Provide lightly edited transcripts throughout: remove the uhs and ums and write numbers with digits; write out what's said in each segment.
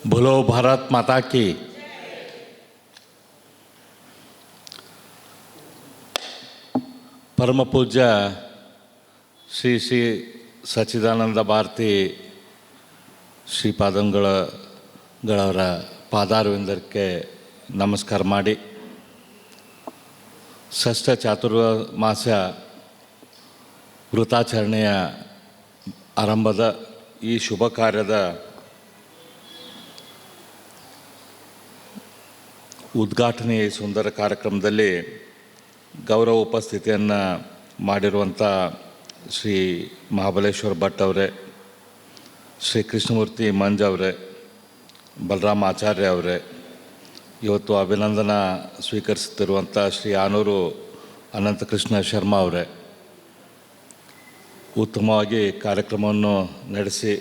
बोलो भारत माता की। परम पूज्य श्री श्री ಸಚ್ಚಿದಾನಂದ ಭಾರತಿ ಶ್ರೀಪಾದಂಗಳವರ ಪಾದಾರವಿಂದಕ್ಕೆ ನಮಸ್ಕಾರ ಮಾಡಿ, ಷಷ್ಠ ಚಾತುರ್ಮಾಸ ವೃತಾಚರಣೆಯ ಆರಂಭದ ಈ ಶುಭ ಕಾರ್ಯದ ಉದ್ಘಾಟನೆ ಸುಂದರ ಕಾರ್ಯಕ್ರಮದಲ್ಲಿ ಗೌರವ ಉಪಸ್ಥಿತಿಯನ್ನು ಮಾಡಿರುವಂಥ ಶ್ರೀ ಮಹಾಬಲೇಶ್ವರ ಭಟ್ ಅವರೇ, ಶ್ರೀ ಕೃಷ್ಣಮೂರ್ತಿ ಮಂಜ್ ಅವರೇ, ಬಲರಾಮ್ ಆಚಾರ್ಯ ಅವರೇ, ಇವತ್ತು ಅಭಿನಂದನಾ ಸ್ವೀಕರಿಸುತ್ತಿರುವಂಥ ಶ್ರೀ ಆನೂರು ಅನಂತಕೃಷ್ಣ ಶರ್ಮಾ ಅವರೇ, ಉತ್ತಮವಾಗಿ ಕಾರ್ಯಕ್ರಮವನ್ನು ನಡೆಸಿ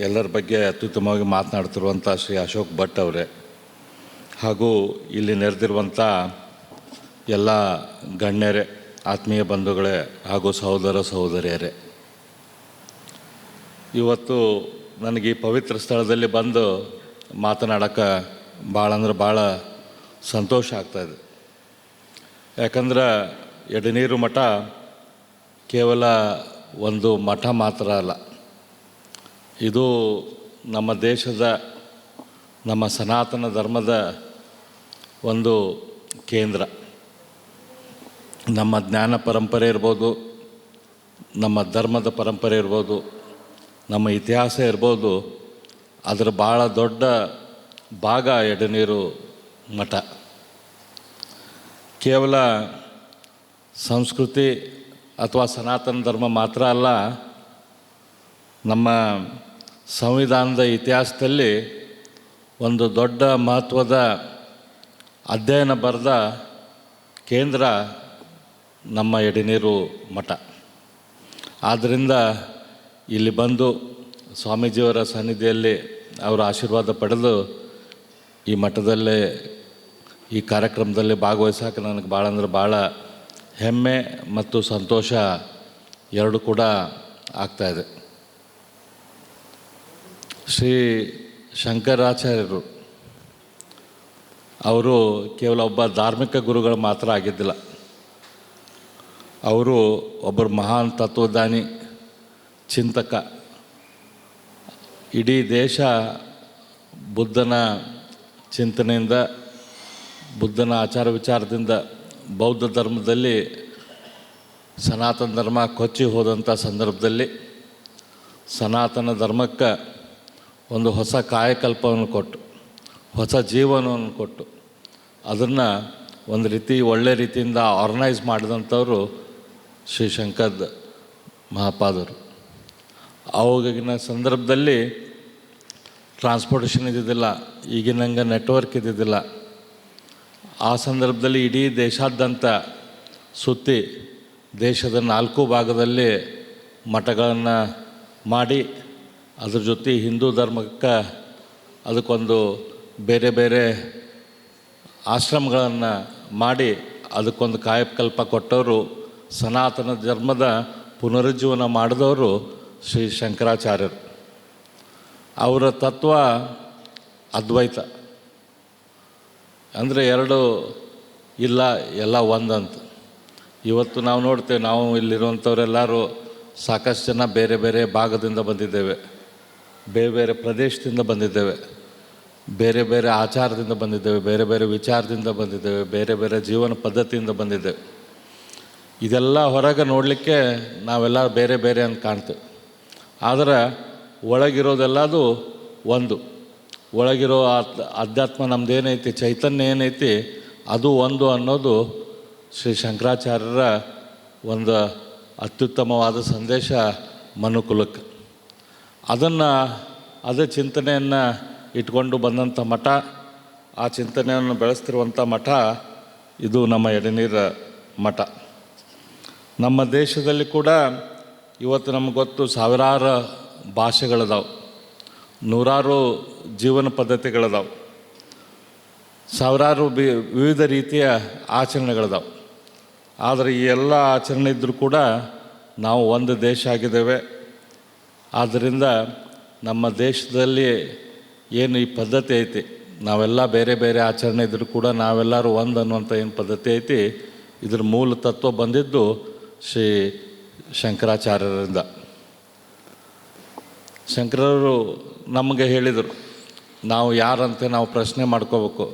ಎಲ್ಲರ ಬಗ್ಗೆ ಅತ್ಯುತ್ತಮವಾಗಿ ಮಾತನಾಡ್ತಿರುವಂಥ ಶ್ರೀ ಅಶೋಕ್ ಭಟ್ ಅವರೇ, ಹಾಗೂ ಇಲ್ಲಿ ನೆರೆದಿರುವಂಥ ಎಲ್ಲ ಗಣ್ಯರೇ, ಆತ್ಮೀಯ ಬಂಧುಗಳೇ ಹಾಗೂ ಸಹೋದರ ಸಹೋದರಿಯರೇ, ಇವತ್ತು ನನಗೆ ಈ ಪವಿತ್ರ ಸ್ಥಳದಲ್ಲಿ ಬಂದು ಮಾತನಾಡೋಕ್ಕೆ ಭಾಳ ಸಂತೋಷ ಆಗ್ತಾಯಿದೆ. ಯಾಕಂದ್ರೆ ಎಡೆನೀರು ಮಠ ಕೇವಲ ಒಂದು ಮಠ ಮಾತ್ರ ಅಲ್ಲ, ಇದು ನಮ್ಮ ದೇಶದ, ನಮ್ಮ ಸನಾತನ ಧರ್ಮದ ಒಂದು ಕೇಂದ್ರ. ನಮ್ಮ ಜ್ಞಾನ ಪರಂಪರೆ ಇರ್ಬೋದು, ನಮ್ಮ ಧರ್ಮದ ಪರಂಪರೆ ಇರ್ಬೋದು, ನಮ್ಮ ಇತಿಹಾಸ ಇರ್ಬೋದು, ಅದರ ಭಾಳ ದೊಡ್ಡ ಭಾಗ ಎಡೆನೀರು ಮಠ. ಕೇವಲ ಸಂಸ್ಕೃತಿ ಅಥವಾ ಸನಾತನ ಧರ್ಮ ಮಾತ್ರ ಅಲ್ಲ, ನಮ್ಮ ಸಂವಿಧಾನದ ಇತಿಹಾಸದಲ್ಲಿ ಒಂದು ದೊಡ್ಡ ಮಹತ್ವದ ಅಧ್ಯಯನ ಬರೆದ ಕೇಂದ್ರ ನಮ್ಮ ಎಡೆನೀರು ಮಠ. ಆದ್ದರಿಂದ ಇಲ್ಲಿ ಬಂದು ಸ್ವಾಮೀಜಿಯವರ ಸನ್ನಿಧಿಯಲ್ಲಿ ಅವರ ಆಶೀರ್ವಾದ ಪಡೆದು ಈ ಮಠದಲ್ಲೇ ಈ ಕಾರ್ಯಕ್ರಮದಲ್ಲಿ ಭಾಗವಹಿಸೋಕೆ ನನಗೆ ಭಾಳ ಹೆಮ್ಮೆ ಮತ್ತು ಸಂತೋಷ ಎರಡು ಕೂಡ ಆಗ್ತಾಯಿದೆ. ಶ್ರೀ ಶಂಕರಾಚಾರ್ಯರು ಅವರು ಕೇವಲ ಒಬ್ಬ ಧಾರ್ಮಿಕ ಗುರುಗಳು ಮಾತ್ರ ಆಗಿದ್ದಿಲ್ಲ, ಅವರು ಒಬ್ಬರು ಮಹಾನ್ ತತ್ವಜ್ಞಾನಿ, ಚಿಂತಕ. ಇಡೀ ದೇಶ ಬುದ್ಧನ ಚಿಂತನೆಯಿಂದ, ಬುದ್ಧನ ಆಚಾರ ವಿಚಾರದಿಂದ ಬೌದ್ಧ ಧರ್ಮದಲ್ಲಿ ಸನಾತನ ಧರ್ಮ ಕೊಚ್ಚಿ ಹೋದಂಥ ಸಂದರ್ಭದಲ್ಲಿ ಸನಾತನ ಧರ್ಮಕ್ಕೆ ಒಂದು ಹೊಸ ಕಾಯಕಲ್ಪವನ್ನು ಕೊಟ್ಟು, ಹೊಸ ಜೀವನವನ್ನು ಕೊಟ್ಟು, ಅದನ್ನು ಒಂದು ರೀತಿ ಒಳ್ಳೆ ರೀತಿಯಿಂದ ಆರ್ಗನೈಸ್ ಮಾಡಿದಂಥವರು ಶ್ರೀ ಶಂಕರ ಮಹಾಪಾದರು. ಅವಾಗಿನ ಸಂದರ್ಭದಲ್ಲಿ ಟ್ರಾನ್ಸ್ಪೋರ್ಟೇಷನ್ ಇದ್ದಿದ್ದಿಲ್ಲ, ಈಗಿನಂಗೆ ನೆಟ್ವರ್ಕ್ ಇದ್ದಿದ್ದಿಲ್ಲ. ಆ ಸಂದರ್ಭದಲ್ಲಿ ಇಡೀ ದೇಶಾದ್ಯಂತ ಸುತ್ತಿ ದೇಶದ 4 ಭಾಗದಲ್ಲಿ ಮಠಗಳನ್ನು ಮಾಡಿ, ಅದ್ರ ಜೊತೆ ಹಿಂದೂ ಧರ್ಮಕ್ಕೆ ಅದಕ್ಕೊಂದು ಬೇರೆ ಬೇರೆ ಆಶ್ರಮಗಳನ್ನು ಮಾಡಿ ಅದಕ್ಕೊಂದು ಕಾಯಕಲ್ಪ ಕೊಟ್ಟವರು, ಸನಾತನ ಧರ್ಮದ ಪುನರುಜ್ಜೀವನ ಮಾಡಿದವರು ಶ್ರೀ ಶಂಕರಾಚಾರ್ಯರು. ಅವರ ತತ್ವ ಅದ್ವೈತ, ಅಂದರೆ ಎರಡು ಇಲ್ಲ, ಎಲ್ಲ ಒಂದಂತ. ಇವತ್ತು ನಾವು ನೋಡ್ತೇವೆ, ನಾವು ಇಲ್ಲಿರುವಂಥವರೆಲ್ಲರೂ ಸಾಕಷ್ಟು ಜನ ಬೇರೆ ಬೇರೆ ಭಾಗದಿಂದ ಬಂದಿದ್ದೇವೆ, ಬೇರೆ ಬೇರೆ ಪ್ರದೇಶದಿಂದ ಬಂದಿದ್ದೇವೆ, ಬೇರೆ ಬೇರೆ ಆಚಾರದಿಂದ ಬಂದಿದ್ದೇವೆ, ಬೇರೆ ಬೇರೆ ವಿಚಾರದಿಂದ ಬಂದಿದ್ದೇವೆ, ಬೇರೆ ಬೇರೆ ಜೀವನ ಪದ್ಧತಿಯಿಂದ ಬಂದಿದ್ದೇವೆ. ಇದೆಲ್ಲ ಹೊರಗೆ ನೋಡಲಿಕ್ಕೆ ನಾವೆಲ್ಲ ಬೇರೆ ಬೇರೆ ಅಂತ ಕಾಣ್ತೇವೆ, ಆದರೆ ಒಳಗಿರೋದೆಲ್ಲದು ಒಂದು. ಒಳಗಿರೋ ಅಧ್ಯಾತ್ಮ ನಮ್ಮದೇನೈತಿ, ಚೈತನ್ಯ ಏನೈತಿ, ಅದು ಒಂದು ಅನ್ನೋದು ಶ್ರೀ ಶಂಕರಾಚಾರ್ಯರ ಒಂದು ಅತ್ಯುತ್ತಮವಾದ ಸಂದೇಶ ಮನುಕುಲಕ್ಕೆ. ಅದೇ ಚಿಂತನೆಯನ್ನು ಇಟ್ಕೊಂಡು ಬಂದಂಥ ಮಠ, ಆ ಚಿಂತನೆಯನ್ನು ಬೆಳೆಸ್ತಿರುವಂಥ ಮಠ ಇದು ನಮ್ಮ ಎಡೆನೀರು ಮಠ. ನಮ್ಮ ದೇಶದಲ್ಲಿ ಕೂಡ ಇವತ್ತು ನಮ್ಗೆ ಗೊತ್ತು, ಸಾವಿರಾರು ಭಾಷೆಗಳಿದಾವೆ, ನೂರಾರು ಜೀವನ ಪದ್ಧತಿಗಳಿದಾವೆ, ಸಾವಿರಾರು ವಿವಿಧ ರೀತಿಯ ಆಚರಣೆಗಳಿದಾವೆ. ಆದರೆ ಈ ಎಲ್ಲ ಆಚರಣೆ ಇದ್ದರೂ ಕೂಡ ನಾವು ಒಂದು ದೇಶ ಆಗಿದ್ದೇವೆ. ಆದ್ದರಿಂದ ನಮ್ಮ ದೇಶದಲ್ಲಿ ಏನು ಈ ಪದ್ಧತಿ ಐತಿ, ನಾವೆಲ್ಲ ಬೇರೆ ಬೇರೆ ಆಚರಣೆ ಇದ್ದರೂ ಕೂಡ ನಾವೆಲ್ಲರೂ ಒಂದು ಅನ್ನುವಂಥ ಏನು ಪದ್ಧತಿ ಐತಿ, ಇದ್ರ ಮೂಲ ತತ್ವ ಬಂದಿದ್ದು ಶ್ರೀ ಶಂಕರಾಚಾರ್ಯರಿಂದ. ಶಂಕರರು ನಮಗೆ ಹೇಳಿದರು, ನಾವು ಯಾರಂತೆ ನಾವು ಪ್ರಶ್ನೆ ಮಾಡ್ಕೋಬೇಕು.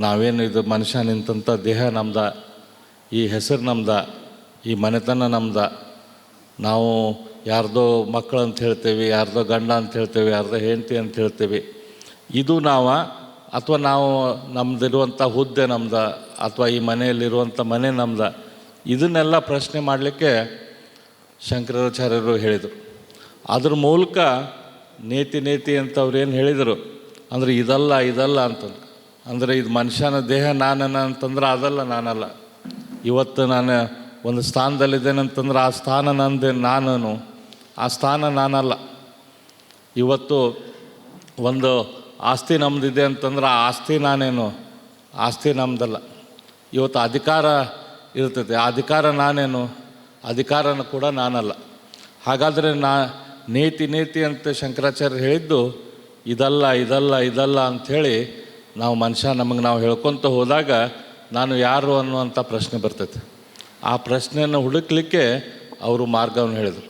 ನಾವೇನು ಇದು ಮನುಷ್ಯ ನಿಂತಂಥ ದೇಹ ನಮ್ದ, ಈ ಹೆಸರು ನಮ್ದ, ಈ ಮನೆತನ ನಮ್ದ. ನಾವು ಯಾರ್ದೋ ಮಕ್ಕಳು ಅಂತ ಹೇಳ್ತೇವೆ, ಯಾರ್ದೋ ಗಂಡ ಅಂತ ಹೇಳ್ತೇವೆ, ಯಾರ್ದೋ ಹೆಂಡತಿ ಅಂತ ಹೇಳ್ತೇವೆ. ಇದು ಅಥವಾ ನಾವು ನಮ್ಮದಿರುವಂಥ ಹುದ್ದೆ ನಮ್ದ, ಅಥವಾ ಈ ಮನೆಯಲ್ಲಿರುವಂಥ ಮನೆ ನಮ್ದ. ಇದನ್ನೆಲ್ಲ ಪ್ರಶ್ನೆ ಮಾಡಲಿಕ್ಕೆ ಶಂಕರಾಚಾರ್ಯರು ಹೇಳಿದರು. ಅದ್ರ ಮೂಲಕ ನೇತಿ ಅಂತ ಅವ್ರು ಏನು ಹೇಳಿದರು ಅಂದರೆ ಇದಲ್ಲ ಅಂತಂದು. ಅಂದರೆ ಇದು ಮನುಷ್ಯನ ದೇಹ ನಾನನ ಅಂತಂದ್ರೆ ಅದಲ್ಲ, ನಾನಲ್ಲ. ಇವತ್ತು ನಾನು ಒಂದು ಸ್ಥಾನದಲ್ಲಿದ್ದೇನೆ ಅಂತಂದ್ರೆ ಆ ಸ್ಥಾನ ನಾನು, ಆ ಸ್ಥಾನ ನಾನಲ್ಲ. ಇವತ್ತು ಒಂದು ಆಸ್ತಿ ನಮ್ಮದಿದೆ ಅಂತಂದ್ರೆ ಆ ಆಸ್ತಿ ನಾನೇನು, ಆಸ್ತಿ ನಮ್ಮದಲ್ಲ. ಇವತ್ತು ಅಧಿಕಾರ ಇರ್ತೈತೆ, ಆ ಅಧಿಕಾರ ನಾನೇನು, ಅಧಿಕಾರನೂ ಕೂಡ ನಾನಲ್ಲ. ಹಾಗಾದರೆ ನೇತಿ ಅಂತ ಶಂಕರಾಚಾರ್ಯ ಹೇಳಿದ್ದು ಇದಲ್ಲ ಅಂಥೇಳಿ ನಾವು ಮನುಷ್ಯ ನಮಗೆ ನಾವು ಹೇಳ್ಕೊತ ಹೋದಾಗ ನಾನು ಯಾರು ಅನ್ನುವಂಥ ಪ್ರಶ್ನೆ ಬರ್ತೈತೆ. ಆ ಪ್ರಶ್ನೆಯನ್ನು ಹುಡುಕಲಿಕ್ಕೆ ಅವರು ಮಾರ್ಗವನ್ನು ಹೇಳಿದರು.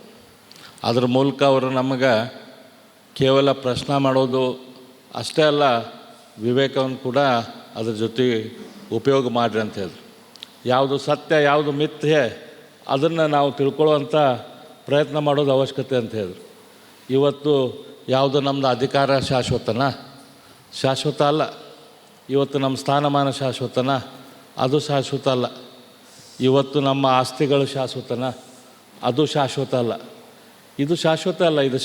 ಅದ್ರ ಮೂಲಕ ಅವರು ನಮಗೆ ಕೇವಲ ಪ್ರಶ್ನೆ ಮಾಡೋದು ಅಷ್ಟೇ ಅಲ್ಲ, ವಿವೇಕವನ್ನು ಕೂಡ ಅದ್ರ ಜೊತೆ ಉಪಯೋಗ ಮಾಡಿರಿ ಅಂತ ಹೇಳಿದ್ರು. ಯಾವುದು ಸತ್ಯ ಯಾವುದು ಮಿಥ್ಯೆ ಅದನ್ನು ನಾವು ತಿಳ್ಕೊಳ್ಳುವಂಥ ಪ್ರಯತ್ನ ಮಾಡೋದು ಅವಶ್ಯಕತೆ ಅಂತ ಹೇಳಿದ್ರು. ಇವತ್ತು ಯಾವುದು ನಮ್ಮದು ಅಧಿಕಾರ ಶಾಶ್ವತ ಅಲ್ಲ. ಇವತ್ತು ನಮ್ಮ ಸ್ಥಾನಮಾನ ಶಾಶ್ವತನ, ಅದು ಶಾಶ್ವತ ಅಲ್ಲ. ಇವತ್ತು ನಮ್ಮ ಆಸ್ತಿಗಳು ಶಾಶ್ವತನ, ಅದು ಶಾಶ್ವತ ಅಲ್ಲ. ಇದು ಶಾಶ್ವತ ಅಲ್ಲ, ಇದು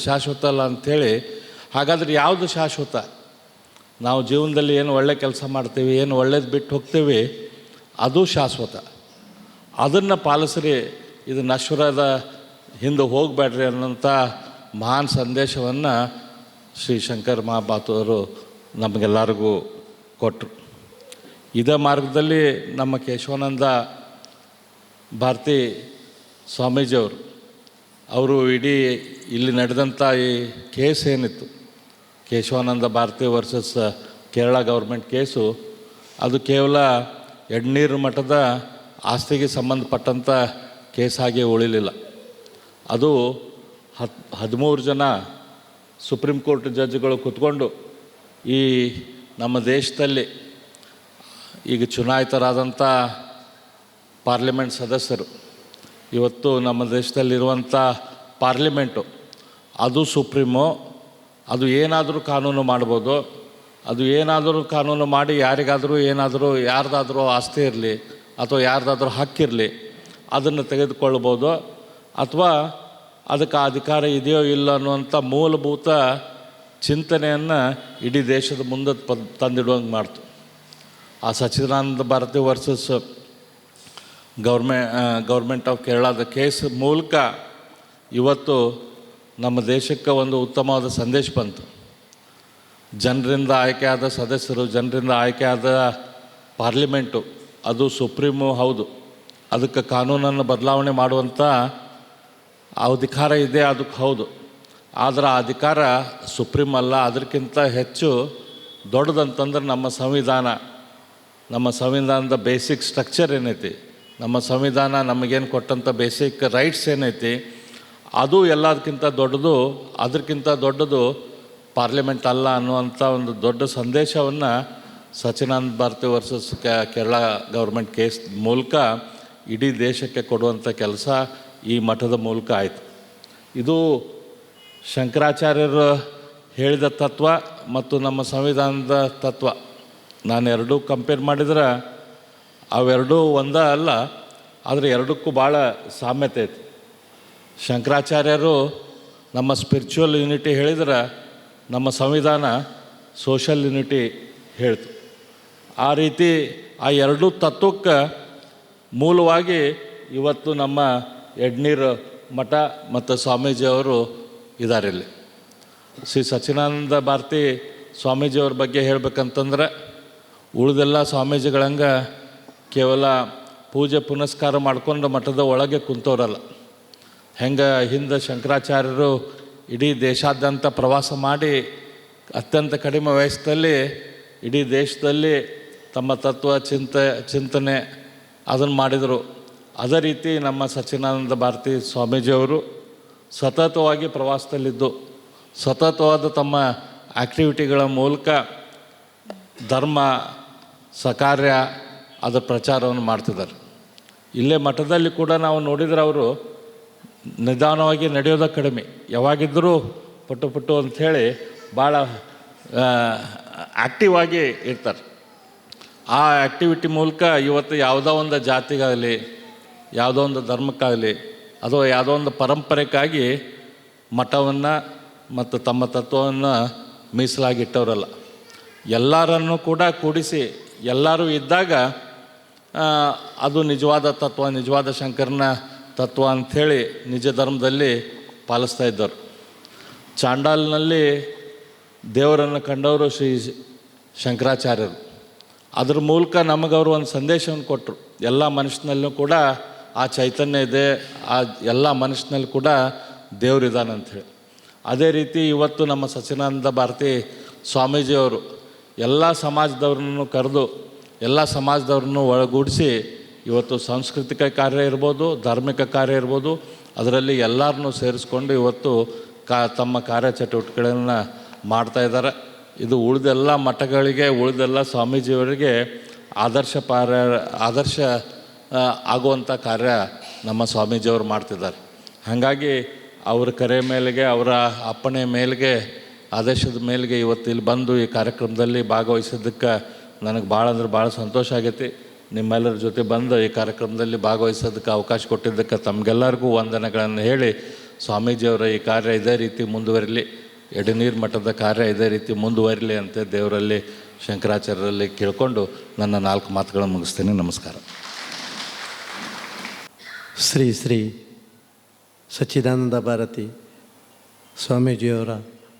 ಶಾಶ್ವತ ಅಲ್ಲ ಅಂಥೇಳಿ. ಹಾಗಾದರೆ ಯಾವುದು ಶಾಶ್ವತ? ನಾವು ಜೀವನದಲ್ಲಿ ಏನು ಒಳ್ಳೆ ಕೆಲಸ ಮಾಡ್ತೀವಿ, ಏನು ಒಳ್ಳೇದು ಬಿಟ್ಟು ಹೋಗ್ತೀವಿ, ಅದು ಶಾಶ್ವತ. ಅದನ್ನು ಪಾಲಿಸ್ರಿ, ಇದು ನಶ್ವರದ ಹಿಂದೆ ಹೋಗಬೇಡ್ರಿ ಅನ್ನೋಂಥ ಮಹಾನ್ ಸಂದೇಶವನ್ನು ಶ್ರೀ ಶಂಕರ ಮಹಾಭಾರತವರು ನಮಗೆಲ್ಲರಿಗೂ ಕೊಟ್ಟರು. ಇದೇ ಮಾರ್ಗದಲ್ಲಿ ನಮ್ಮ ಕೇಶವಾನಂದ ಭಾರತಿ ಸ್ವಾಮೀಜಿಯವರು ಇಡೀ ಇಲ್ಲಿ ನಡೆದಂಥ ಈ ಕೇಸ್ ಏನಿತ್ತು, Kesavananda Bharati versus Kerala government case, ಅದು ಕೇವಲ ಯಡ್ನೀರು ಮಠದ ಆಸ್ತಿಗೆ ಸಂಬಂಧಪಟ್ಟಂಥ ಕೇಸಾಗಿ ಉಳಿಲಿಲ್ಲ. ಅದು 13 ಜನ ಸುಪ್ರೀಂ ಕೋರ್ಟ್ ಜಡ್ಜ್ಗಳು ಕೂತ್ಕೊಂಡು ಈ ನಮ್ಮ ದೇಶದಲ್ಲಿ ಈಗ ಚುನಾಯಿತರಾದಂಥ ಪಾರ್ಲಿಮೆಂಟ್ ಸದಸ್ಯರು, ಇವತ್ತು ನಮ್ಮ ದೇಶದಲ್ಲಿರುವಂಥ ಪಾರ್ಲಿಮೆಂಟು ಅದು ಸುಪ್ರೀಮು, ಅದು ಏನಾದರೂ ಕಾನೂನು ಮಾಡ್ಬೋದು. ಅದು ಏನಾದರೂ ಕಾನೂನು ಮಾಡಿ ಯಾರಿಗಾದರೂ ಯಾರ್ದಾದರೂ ಆಸ್ತಿ ಇರಲಿ ಅಥವಾ ಯಾರ್ದಾದ್ರೂ ಹಕ್ಕಿರಲಿ ಅದನ್ನು ತೆಗೆದುಕೊಳ್ಬೋದು, ಅಥವಾ ಅದಕ್ಕೆ ಅಧಿಕಾರ ಇದೆಯೋ ಇಲ್ಲ ಅನ್ನುವಂಥ ಮೂಲಭೂತ ಚಿಂತನೆಯನ್ನು ಇಡೀ ದೇಶದ ಮುಂದೆ ತಂದಿಡುವಂಗೆ ಮಾಡ್ತು. ಆ ಸಚ್ಚಿದಾನಂದ ಭಾರತಿ ವರ್ಸಸ್ ಗೌರ್ಮೆಂಟ್ ಆಫ್ ಕೇರಳದ ಕೇಸ್ ಮೂಲಕ ಇವತ್ತು ನಮ್ಮ ದೇಶಕ್ಕೆ ಒಂದು ಉತ್ತಮವಾದ ಸಂದೇಶ ಬಂತು. ಜನರಿಂದ ಆಯ್ಕೆಯಾದ ಸದಸ್ಯರು, ಜನರಿಂದ ಆಯ್ಕೆಯಾದ ಪಾರ್ಲಿಮೆಂಟು ಅದು ಸುಪ್ರೀಮು ಹೌದು, ಅದಕ್ಕೆ ಕಾನೂನನ್ನು ಬದಲಾವಣೆ ಮಾಡುವಂಥ ಅಧಿಕಾರ ಇದೆ, ಅದಕ್ಕೆ ಹೌದು. ಆದರೆ ಆ ಅಧಿಕಾರ ಸುಪ್ರೀಂ ಅಲ್ಲ. ಅದಕ್ಕಿಂತ ಹೆಚ್ಚು ದೊಡ್ಡದಂತಂದ್ರೆ ನಮ್ಮ ಸಂವಿಧಾನದ ಬೇಸಿಕ್ ಸ್ಟ್ರಕ್ಚರ್ ಏನೈತಿ, ನಮ್ಮ ಸಂವಿಧಾನ ನಮಗೇನು ಕೊಟ್ಟಂಥ ಬೇಸಿಕ್ ರೈಟ್ಸ್ ಏನೈತಿ, ಅದು ಎಲ್ಲದಕ್ಕಿಂತ ದೊಡ್ಡದು. ಅದಕ್ಕಿಂತ ದೊಡ್ಡದು ಪಾರ್ಲಿಮೆಂಟ್ ಅಲ್ಲ ಅನ್ನುವಂಥ ಒಂದು ದೊಡ್ಡ ಸಂದೇಶವನ್ನು Sachchidananda Bharati versus Kerala government case ಮೂಲಕ ಇಡೀ ದೇಶಕ್ಕೆ ಕೊಡುವಂಥ ಕೆಲಸ ಈ ಮಠದ ಮೂಲಕ ಆಯಿತು. ಇದು ಶಂಕರಾಚಾರ್ಯರು ಹೇಳಿದ ತತ್ವ ಮತ್ತು ನಮ್ಮ ಸಂವಿಧಾನದ ತತ್ವ ನಾನು ಎರಡೂ ಕಂಪೇರ್ ಮಾಡಿದ್ರೆ ಅವೆರಡೂ ಒಂದೇ ಅಲ್ಲ, ಆದರೆ ಎರಡಕ್ಕೂ ಭಾಳ ಸಾಮ್ಯತೆ ಐತಿ. ಶಂಕರಾಚಾರ್ಯರು ನಮ್ಮ ಸ್ಪಿರಿಚುವಲ್ ಯೂನಿಟಿ ಹೇಳಿದ್ರೆ, ನಮ್ಮ ಸಂವಿಧಾನ ಸೋಷಲ್ ಯೂನಿಟಿ ಹೇಳ್ತು. ಆ ರೀತಿ ಆ ಎರಡೂ ತತ್ವಕ್ಕೆ ಮೂಲವಾಗಿ ಇವತ್ತು ನಮ್ಮ ಯಡ್ನೀರು ಮಠ ಮತ್ತು ಸ್ವಾಮೀಜಿಯವರು ಇದ್ದಾರೆ. ಇಲ್ಲಿ ಶ್ರೀ ಸಚ್ಚಿದಾನಂದ ಭಾರತಿ ಸ್ವಾಮೀಜಿಯವ್ರ ಬಗ್ಗೆ ಹೇಳ್ಬೇಕಂತಂದ್ರೆ, ಉಳಿದೆಲ್ಲ ಸ್ವಾಮೀಜಿಗಳಂಗೆ ಕೇವಲ ಪೂಜೆ ಪುನಸ್ಕಾರ ಮಾಡ್ಕೊಂಡು ಮಠದ ಒಳಗೆ ಕುಂತವ್ರಲ್ಲ. ಹೆಂಗೆ ಹಿಂದೆ ಶಂಕರಾಚಾರ್ಯರು ಇಡೀ ದೇಶಾದ್ಯಂತ ಪ್ರವಾಸ ಮಾಡಿ ಅತ್ಯಂತ ಕಡಿಮೆ ವಯಸ್ಸಲ್ಲಿ ಇಡೀ ದೇಶದಲ್ಲಿ ತಮ್ಮ ತತ್ವ ಚಿಂತನೆ ಅದನ್ನು ಮಾಡಿದರು. ಅದೇ ರೀತಿ ನಮ್ಮ ಸಚ್ಚಿದಾನಂದ ಭಾರತಿ ಸ್ವಾಮೀಜಿಯವರು ಸತತವಾಗಿ ಪ್ರವಾಸದಲ್ಲಿದ್ದು ಸತತವಾದ ತಮ್ಮ ಆ್ಯಕ್ಟಿವಿಟಿಗಳ ಮೂಲಕ ಧರ್ಮ ಸಕಾರ್ಯ ಅದರ ಪ್ರಚಾರವನ್ನು ಮಾಡ್ತಿದ್ದಾರೆ. ಇಲ್ಲೇ ಮಠದಲ್ಲಿ ಕೂಡ ನಾವು ನೋಡಿದರೆ ಅವರು ನಿಧಾನವಾಗಿ ನಡೆಯೋದ ಕಡಿಮೆ, ಯಾವಾಗಿದ್ದರೂ ಪುಟ್ಟು ಅಂಥೇಳಿ ಭಾಳ ಆ್ಯಕ್ಟಿವ್ ಆಗಿ ಇರ್ತಾರೆ. ಆ ಆ್ಯಕ್ಟಿವಿಟಿ ಮೂಲಕ ಇವತ್ತು ಯಾವುದೋ ಒಂದು ಜಾತಿಗಾಗಲಿ ಯಾವುದೋ ಒಂದು ಧರ್ಮಕ್ಕಾಗಲಿ ಅಥವಾ ಯಾವುದೋ ಒಂದು ಪರಂಪರೆಗಾಗಿ ಮಠವನ್ನು ಮತ್ತು ತಮ್ಮ ತತ್ವವನ್ನು ಮೀಸಲಾಗಿಟ್ಟವರಲ್ಲ. ಎಲ್ಲರನ್ನೂ ಕೂಡ ಕೂಡಿಸಿ ಎಲ್ಲರೂ ಇದ್ದಾಗ ಅದು ನಿಜವಾದ ತತ್ವ, ನಿಜವಾದ ಶಂಕರನ ತತ್ವ ಅಂಥೇಳಿ ನಿಜ ಧರ್ಮದಲ್ಲಿ ಪಾಲಿಸ್ತಾ ಇದ್ದರು. ಚಾಂಡಾಲ್ನಲ್ಲಿ ದೇವರನ್ನು ಕಂಡವರು ಶ್ರೀ ಶಂಕರಾಚಾರ್ಯರು. ಅದ್ರ ಮೂಲಕ ನಮಗವರು ಒಂದು ಸಂದೇಶವನ್ನು ಕೊಟ್ಟರು. ಎಲ್ಲ ಮನುಷ್ಯನಲ್ಲೂ ಕೂಡ ಆ ಚೈತನ್ಯ ಇದೆ, ಆ ಎಲ್ಲ ಮನುಷ್ಯನಲ್ಲಿ ಕೂಡ ದೇವರಿದ್ದಾನೆ ಅಂಥೇಳಿ. ಅದೇ ರೀತಿ ಇವತ್ತು ನಮ್ಮ ಸಚ್ಚಿದಾನಂದ ಭಾರತಿ ಸ್ವಾಮೀಜಿಯವರು ಎಲ್ಲ ಸಮಾಜದವ್ರನ್ನು ಕರೆದು ಎಲ್ಲ ಸಮಾಜದವ್ರನ್ನು ಒಳಗೂಡಿಸಿ ಇವತ್ತು ಸಾಂಸ್ಕೃತಿಕ ಕಾರ್ಯ ಇರ್ಬೋದು, ಧಾರ್ಮಿಕ ಕಾರ್ಯ ಇರ್ಬೋದು, ಅದರಲ್ಲಿ ಎಲ್ಲರನ್ನೂ ಸೇರಿಸ್ಕೊಂಡು ಇವತ್ತು ತಮ್ಮ ಕಾರ್ಯಚಟುವಟಿಕೆಗಳನ್ನು ಮಾಡ್ತಾಯಿದ್ದಾರೆ. ಇದು ಉಳಿದೆಲ್ಲ ಮಠಗಳಿಗೆ, ಉಳಿದೆಲ್ಲ ಸ್ವಾಮೀಜಿಯವರಿಗೆ ಆದರ್ಶ ಆಗುವಂಥ ಕಾರ್ಯ ನಮ್ಮ ಸ್ವಾಮೀಜಿಯವರು ಮಾಡ್ತಿದ್ದಾರೆ. ಹಾಗಾಗಿ ಅವರ ಕರೆ ಮೇಲೆಗೆ, ಅವರ ಅಪ್ಪಣೆ ಮೇಲೆಗೆ, ಆದೇಶದ ಮೇಲೆಗೆ ಇವತ್ತು ಇಲ್ಲಿ ಬಂದು ಈ ಕಾರ್ಯಕ್ರಮದಲ್ಲಿ ಭಾಗವಹಿಸಿದ್ದಕ್ಕೆ ನನಗೆ ಭಾಳ ಅಂದ್ರೆ ಭಾಳ ಸಂತೋಷ ಆಗೈತಿ. ನಿಮ್ಮೆಲ್ಲರ ಜೊತೆ ಬಂದು ಈ ಕಾರ್ಯಕ್ರಮದಲ್ಲಿ ಭಾಗವಹಿಸೋದಕ್ಕೆ ಅವಕಾಶ ಕೊಟ್ಟಿದ್ದಕ್ಕೆ ತಮಗೆಲ್ಲರಿಗೂ ವಂದನೆಗಳನ್ನು ಹೇಳಿ, ಸ್ವಾಮೀಜಿಯವರ ಈ ಕಾರ್ಯ ಇದೇ ರೀತಿ ಮುಂದುವರಿಲಿ, ಎಡೆನೀರು ಮಠದ ಕಾರ್ಯ ಇದೇ ರೀತಿ ಮುಂದುವರಿಲಿ ಅಂತ ದೇವರಲ್ಲಿ ಶಂಕರಾಚಾರ್ಯರಲ್ಲಿ ಕೇಳಿಕೊಂಡು ನನ್ನ 4 ಮಾತುಗಳನ್ನು ಮುಗಿಸ್ತೀನಿ. ನಮಸ್ಕಾರ. ಶ್ರೀ ಶ್ರೀ ಸಚ್ಚಿದಾನಂದ ಭಾರತಿ ಸ್ವಾಮೀಜಿಯವರ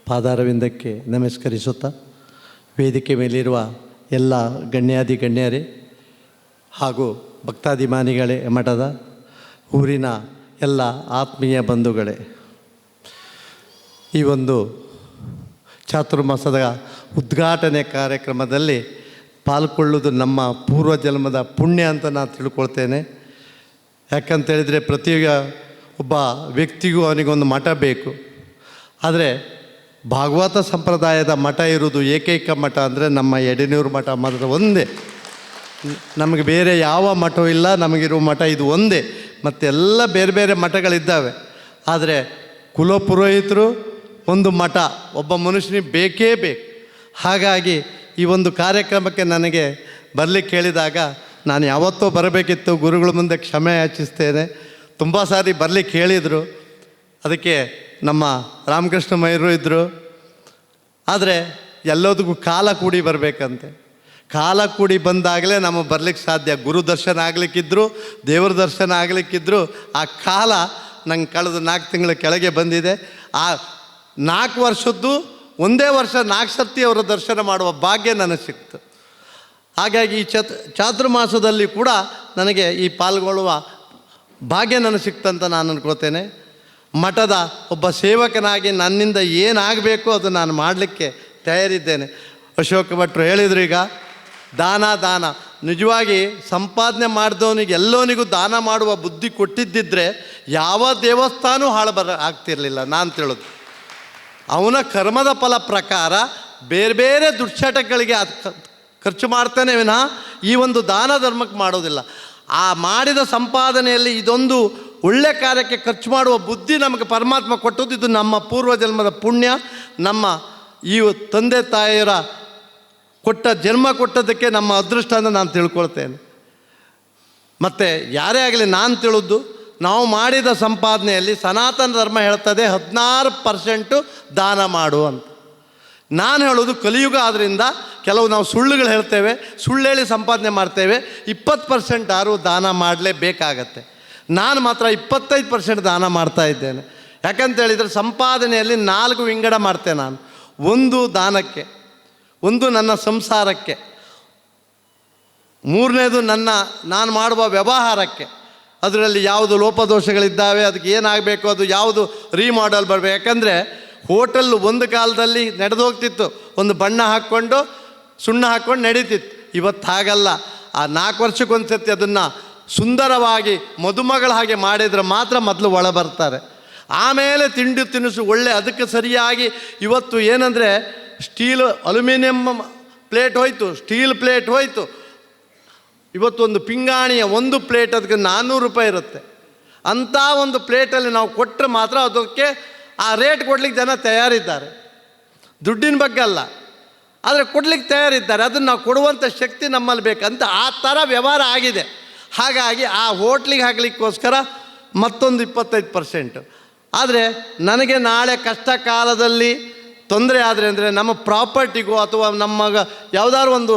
ಪಾದಾರವಿಂದಕ್ಕೆ ನಮಸ್ಕರಿಸುತ್ತಾ, ವೇದಿಕೆ ಮೇಲಿರುವ ಎಲ್ಲ ಗಣ್ಯರೇ ಹಾಗೂ ಭಕ್ತಾಭಿಮಾನಿಗಳೇ, ಮಠದ ಊರಿನ ಎಲ್ಲ ಆತ್ಮೀಯ ಬಂಧುಗಳೇ, ಈ ಒಂದು ಚಾತುರ್ಮಾಸದ ಉದ್ಘಾಟನೆ ಕಾರ್ಯಕ್ರಮದಲ್ಲಿ ಪಾಲ್ಗೊಳ್ಳುವುದು ನಮ್ಮ ಪೂರ್ವಜನ್ಮದ ಪುಣ್ಯ ಅಂತ ನಾನು ತಿಳ್ಕೊಳ್ತೇನೆ. ಯಾಕಂತೇಳಿದರೆ ಒಬ್ಬ ವ್ಯಕ್ತಿಗೂ ಅವನಿಗೊಂದು ಮಠ ಬೇಕು. ಆದರೆ ಭಾಗವತ ಸಂಪ್ರದಾಯದ ಮಠ ಇರುವುದು ಏಕೈಕ ಮಠ ಅಂದರೆ ನಮ್ಮ ಎಡೆನೂರು ಮಠ ಮಾತ್ರ ಒಂದೇ. ನಮಗೆ ಬೇರೆ ಯಾವ ಮಠವೂ ಇಲ್ಲ, ನಮಗಿರುವ ಮಠ ಇದು ಒಂದೇ. ಮತ್ತೆಲ್ಲ ಬೇರೆ ಬೇರೆ ಮಠಗಳಿದ್ದಾವೆ. ಆದರೆ ಕುಲಪುರೋಹಿತರು ಒಂದು ಮಠ ಒಬ್ಬ ಮನುಷ್ಯನಿಗೆ ಬೇಕೇ ಬೇಕು. ಹಾಗಾಗಿ ಈ ಒಂದು ಕಾರ್ಯಕ್ರಮಕ್ಕೆ ನನಗೆ ಬರಲಿಕ್ಕೆ ಹೇಳಿದಾಗ ನಾನು ಯಾವತ್ತೋ ಬರಬೇಕಿತ್ತು, ಗುರುಗಳ ಮುಂದೆ ಕ್ಷಮೆ ಯಾಚಿಸ್ತೇನೆ. ತುಂಬ ಸಾರಿ ಬರಲಿಕ್ಕೆ ಹೇಳಿದರು, ಅದಕ್ಕೆ ನಮ್ಮ ರಾಮಕೃಷ್ಣ ಮೈರು ಇದ್ದರು. ಆದರೆ ಎಲ್ಲದಕ್ಕೂ ಕಾಲ ಕೂಡಿ ಬರಬೇಕಂತೆ. ಕಾಲ ಕೂಡಿ ಬಂದಾಗಲೇ ನಮಗೆ ಬರಲಿಕ್ಕೆ ಸಾಧ್ಯ. ಗುರು ದರ್ಶನ ಆಗಲಿಕ್ಕಿದ್ರು, ದೇವ್ರ ದರ್ಶನ ಆಗಲಿಕ್ಕಿದ್ರು ಆ ಕಾಲ ನಂಗೆ ಕಳೆದ 4 ತಿಂಗಳ ಕೆಳಗೆ ಬಂದಿದೆ. ಆ 4 ವರ್ಷದ್ದು ಒಂದೇ ವರ್ಷ 4 ಸರ್ತಿ ಅವರ ದರ್ಶನ ಮಾಡುವ ಭಾಗ್ಯ ನನಗೆ ಸಿಕ್ತು. ಹಾಗಾಗಿ ಈ ಚಾತುರ್ಮಾಸದಲ್ಲಿ ಕೂಡ ನನಗೆ ಈ ಪಾಲ್ಗೊಳ್ಳುವ ಭಾಗ್ಯ ನನಗೆ ಸಿಕ್ತಂತ ನಾನು ಅನ್ಕೋತೇನೆ. ಮಠದ ಒಬ್ಬ ಸೇವಕನಾಗಿ ನನ್ನಿಂದ ಏನಾಗಬೇಕು ಅದು ನಾನು ಮಾಡಲಿಕ್ಕೆ ತಯಾರಿದ್ದೇನೆ. ಅಶೋಕ ಭಟ್ರು ಹೇಳಿದ್ರು, ಈಗ ದಾನ ನಿಜವಾಗಿ ಸಂಪಾದನೆ ಮಾಡಿದವನಿಗೆ ಎಲ್ಲವನಿಗೂ ದಾನ ಮಾಡುವ ಬುದ್ಧಿ ಕೊಟ್ಟಿದ್ದಿದ್ರೆ ಯಾವ ದೇವಸ್ಥಾನವೂ ಆಗ್ತಿರಲಿಲ್ಲ. ನಾನು ತಿಳೋದು ಅವನ ಕರ್ಮದ ಫಲ ಪ್ರಕಾರ ಬೇರೆ ಬೇರೆ ದುಶ್ಚಟಗಳಿಗೆ ಖರ್ಚು ಮಾಡ್ತಾನೆ ವಿನಃ ಈ ಒಂದು ದಾನ ಧರ್ಮಕ್ಕೆ ಮಾಡೋದಿಲ್ಲ. ಆ ಮಾಡಿದ ಸಂಪಾದನೆಯಲ್ಲಿ ಇದೊಂದು ಒಳ್ಳೆ ಕಾರ್ಯಕ್ಕೆ ಖರ್ಚು ಮಾಡುವ ಬುದ್ಧಿ ನಮಗೆ ಪರಮಾತ್ಮ ಕೊಟ್ಟದ್ದು. ಇದು ನಮ್ಮ ಪೂರ್ವಜನ್ಮದ ಪುಣ್ಯ, ನಮ್ಮ ಈ ತಂದೆ ತಾಯಿಯರ ಜನ್ಮ ಕೊಟ್ಟದ್ದಕ್ಕೆ ನಮ್ಮ ಅದೃಷ್ಟ ಅಂತ ನಾನು ತಿಳ್ಕೊಳ್ತೇನೆ. ಮತ್ತು ಯಾರೇ ಆಗಲಿ ನಾನು ತಿಳಿದು ನಾವು ಮಾಡಿದ ಸಂಪಾದನೆಯಲ್ಲಿ ಸನಾತನ ಧರ್ಮ ಹೇಳ್ತದೆ 16% ದಾನ ಮಾಡು ಅಂತ. ನಾನು ಹೇಳೋದು ಕಲಿಯುಗ ಆದ್ದರಿಂದ ಕೆಲವು ನಾವು ಸುಳ್ಳುಗಳು ಹೇಳ್ತೇವೆ, ಸುಳ್ಳು ಹೇಳಿ ಸಂಪಾದನೆ ಮಾಡ್ತೇವೆ. 20% ಯಾರು ದಾನ ಮಾಡಲೇಬೇಕಾಗತ್ತೆ. ನಾನು ಮಾತ್ರ 25% ದಾನ ಮಾಡ್ತಾ ಇದ್ದೇನೆ. ಯಾಕಂತೇಳಿದರೆ ಸಂಪಾದನೆಯಲ್ಲಿ 4 ವಿಂಗಡ ಮಾಡ್ತೇನೆ ನಾನು. ಒಂದು ದಾನಕ್ಕೆ, ಒಂದು ನನ್ನ ಸಂಸಾರಕ್ಕೆ, ಮೂರನೇದು ನಾನು ಮಾಡುವ ವ್ಯವಹಾರಕ್ಕೆ. ಅದರಲ್ಲಿ ಯಾವುದು ಲೋಪದೋಷಗಳಿದ್ದಾವೆ, ಅದಕ್ಕೆ ಏನಾಗಬೇಕು, ಅದು ಯಾವುದು ರೀಮಾಡಲ್ ಬರಬೇಕು. ಯಾಕಂದರೆ ಹೋಟೆಲ್ ಒಂದು ಕಾಲದಲ್ಲಿ ನಡೆದು ಹೋಗ್ತಿತ್ತು, ಒಂದು ಬಣ್ಣ ಹಾಕ್ಕೊಂಡು ಸುಣ್ಣ ಹಾಕ್ಕೊಂಡು ನಡೀತಿತ್ತು. ಇವತ್ತು ಹಾಗಲ್ಲ. ಆ 4 ವರ್ಷಕ್ಕೊಂದು ಸತಿ ಅದನ್ನು ಸುಂದರವಾಗಿ ಮದುಮಗಳ ಹಾಗೆ ಮಾಡಿದರೆ ಮಾತ್ರ ಮೊದಲು ಒಳ ಬರ್ತಾರೆ. ಆಮೇಲೆ ತಿಂಡಿ ತಿನಿಸು ಒಳ್ಳೆ ಅದಕ್ಕೆ ಸರಿಯಾಗಿ ಇವತ್ತು ಏನಂದರೆ ಸ್ಟೀಲ್ ಅಲ್ಯೂಮಿನಿಯಂ ಪ್ಲೇಟ್ ಹೋಯಿತು, ಸ್ಟೀಲ್ ಪ್ಲೇಟ್ ಹೋಯಿತು. ಇವತ್ತು ಒಂದು ಪಿಂಗಾಣಿಯ ಒಂದು ಪ್ಲೇಟ್ ಅದಕ್ಕೆ 400 ರೂಪಾಯಿ ಇರುತ್ತೆ. ಅಂಥ ಒಂದು ಪ್ಲೇಟಲ್ಲಿ ನಾವು ಕೊಟ್ಟರೆ ಮಾತ್ರ ಅದಕ್ಕೆ ಆ ರೇಟ್ ಕೊಡ್ಲಿಕ್ಕೆ ಜನ ತಯಾರಿದ್ದಾರೆ. ದುಡ್ಡಿನ ಬಗ್ಗೆ ಅಲ್ಲ, ಆದರೆ ಕೊಡ್ಲಿಕ್ಕೆ ತಯಾರಿದ್ದಾರೆ. ಅದನ್ನು ನಾವು ಕೊಡುವಂಥ ಶಕ್ತಿ ನಮ್ಮಲ್ಲಿ ಬೇಕಂತ ಆ ಥರ ವ್ಯವಹಾರ ಆಗಿದೆ. ಹಾಗಾಗಿ ಆ ಹೋಟ್ಲಿಗೆ ಹಾಕಲಿಕ್ಕೋಸ್ಕರ ಮತ್ತೊಂದು 25%. ಆದರೆ ನನಗೆ ನಾಳೆ ಕಷ್ಟ ಕಾಲದಲ್ಲಿ ತೊಂದರೆ ಆದರೆ ಅಂದರೆ ನಮ್ಮ ಪ್ರಾಪರ್ಟಿಗೋ ಅಥವಾ ನಮಗೆ ಯಾವುದಾದ್ರು ಒಂದು